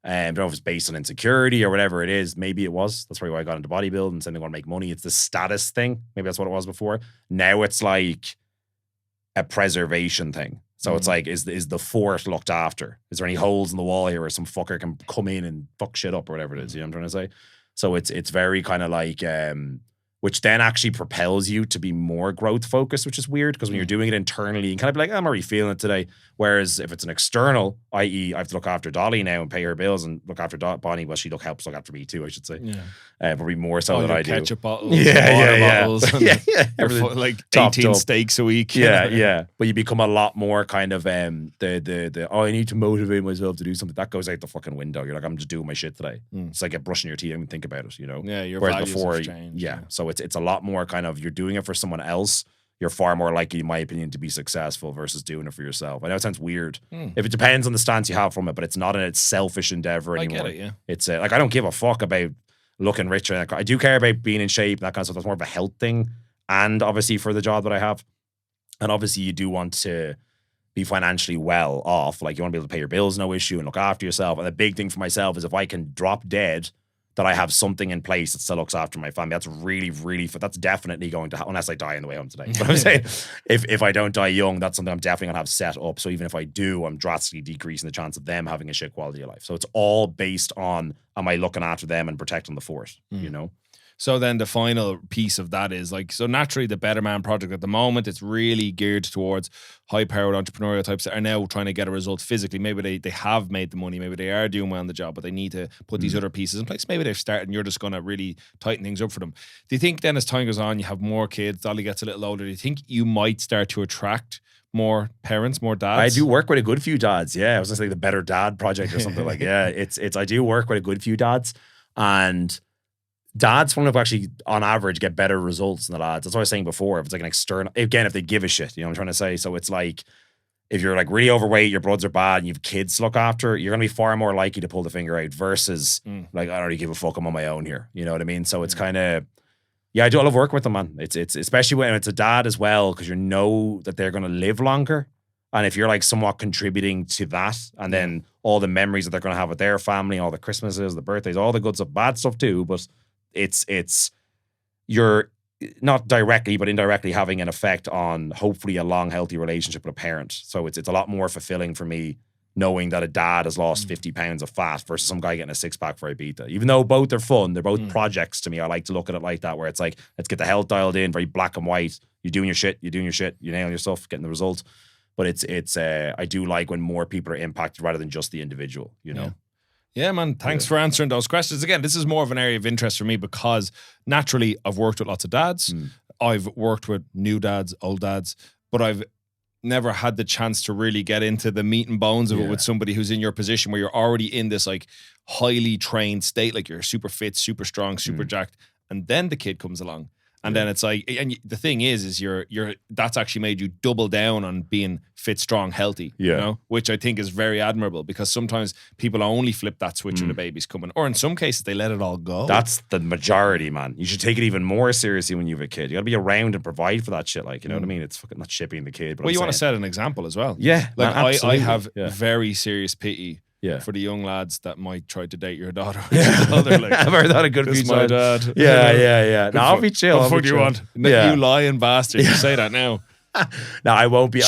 I don't know if it's based on insecurity or whatever it is. Maybe it was. That's probably why I got into bodybuilding, saying they want to make money. It's the status thing. Maybe that's what it was before. Now it's like a preservation thing. So it's like, is the fort looked after? Is there any holes in the wall here where some fucker can come in and fuck shit up or whatever it is? You know what I'm trying to say? So it's very kind of like, which then actually propels you to be more growth focused, which is weird because when you're doing it internally, you can kind of be like, I'm already feeling it today. Whereas if it's an external, i.e. I have to look after Dolly now and pay her bills and look after Bonnie, well, she helps look after me too, I should say. Yeah. Probably more so than I do. Ketchup bottles, water bottles, and like topped 18 up. steaks a week. Yeah. But you become a lot more kind of I need to motivate myself to do something. That goes out the fucking window. You're like, I'm just doing my shit today. It's like brushing your teeth. I don't even think about it, you know? Yeah, your Whereas values before, have changed. yeah. So it's a lot more kind of, you're doing it for someone else. You're far more likely, in my opinion, to be successful versus doing it for yourself. I know it sounds weird. If it depends on the stance you have from it, but it's not a selfish endeavor anymore. I get it, yeah. It's like, I don't give a fuck about looking richer. I do care about being in shape and that kind of stuff. That's more of a health thing. And obviously for the job that I have. And obviously you do want to be financially well off. Like you want to be able to pay your bills, no issue, and look after yourself. And the big thing for myself is if I can drop dead, that I have something in place that still looks after my family. That's really, really, that's definitely going to happen, unless I die on the way home today. But I'm saying, if I don't die young, that's something I'm definitely going to have set up. So even if I do, I'm drastically decreasing the chance of them having a shit quality of life. So it's all based on, am I looking after them and protecting the fort, you know? So then the final piece of that is like, so naturally the Better Man project at the moment, it's really geared towards high-powered entrepreneurial types that are now trying to get a result physically. Maybe they have made the money, maybe they are doing well on the job, but they need to put these other pieces in place. Maybe they've started and you're just going to really tighten things up for them. Do you think then as time goes on, you have more kids, Dolly gets a little older, do you think you might start to attract more parents, more dads? I do work with a good few dads. Yeah, I was going to say the Better Dad project or something like, yeah, I do work with a good few dads, and dads want to actually, on average, get better results than the lads. That's what I was saying before. If it's like an external, again, if they give a shit, you know what I'm trying to say? So it's like, if you're like really overweight, your bloods are bad, and you have kids to look after, you're going to be far more likely to pull the finger out versus like, I don't really give a fuck, I'm on my own here. You know what I mean? So it's kind of, yeah, I do a lot of work with them, man. It's especially when it's a dad as well, because you know that they're going to live longer. And if you're like somewhat contributing to that, and then all the memories that they're going to have with their family, all the Christmases, the birthdays, all the good stuff, bad stuff too, but it's you're not directly but indirectly having an effect on hopefully a long healthy relationship with a parent. So it's a lot more fulfilling for me knowing that a dad has lost 50 pounds of fat versus some guy getting a six-pack for Ibiza. Even though both are fun, they're both projects to me. I like to look at it like that, where it's like, let's get the health dialed in, very black and white. You're doing your shit, you're nailing your stuff, getting the result. But it's I do like when more people are impacted rather than just the individual, you know. Yeah, man. Thanks for answering those questions. Again, this is more of an area of interest for me because naturally I've worked with lots of dads. I've worked with new dads, old dads, but I've never had the chance to really get into the meat and bones of it with somebody who's in your position where you're already in this like highly trained state, like you're super fit, super strong, super jacked, and then the kid comes along. And then it's like, and the thing is you're that's actually made you double down on being fit, strong, healthy, you know, which I think is very admirable, because sometimes people only flip that switch when the baby's coming, or in some cases they let it all go. That's the majority, man. You should take it even more seriously when you have a kid. You got to be around and provide for that shit, like, you know what I mean? It's fucking not shipping the kid. But well, you want to set an example as well. Yeah, like man, I have very serious pity for the young lads that might try to date your daughter. Like, I've heard that a good few my times. dad. Yeah. No, I'll be chill. What do you want? You lying bastard. You say that now. No, I won't be.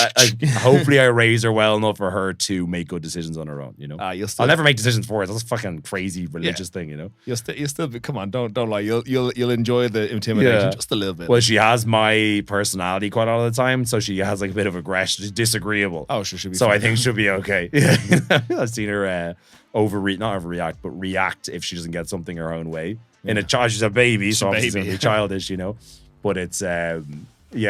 Hopefully, I raise her well enough for her to make good decisions on her own. You know, I'll never make decisions for her. That's a fucking crazy religious thing. You know, you'll still be, come on, don't lie. You'll enjoy the intimidation just a little bit. Well, she has my personality quite a lot of the time, so she has like a bit of aggression. She's disagreeable. Oh, she should be. So I think she'll be okay. I've seen her not overreact, but react if she doesn't get something her own way. In a child, she's a baby, so obviously it's childish, you know. but it's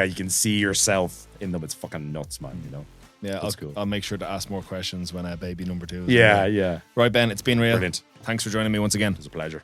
you can see yourself in them. It's fucking nuts, man. You know. Yeah, That's cool. I'll make sure to ask more questions when baby number 2 is Yeah. Right, Ben, it's been real. Brilliant. Thanks for joining me once again. It was a pleasure.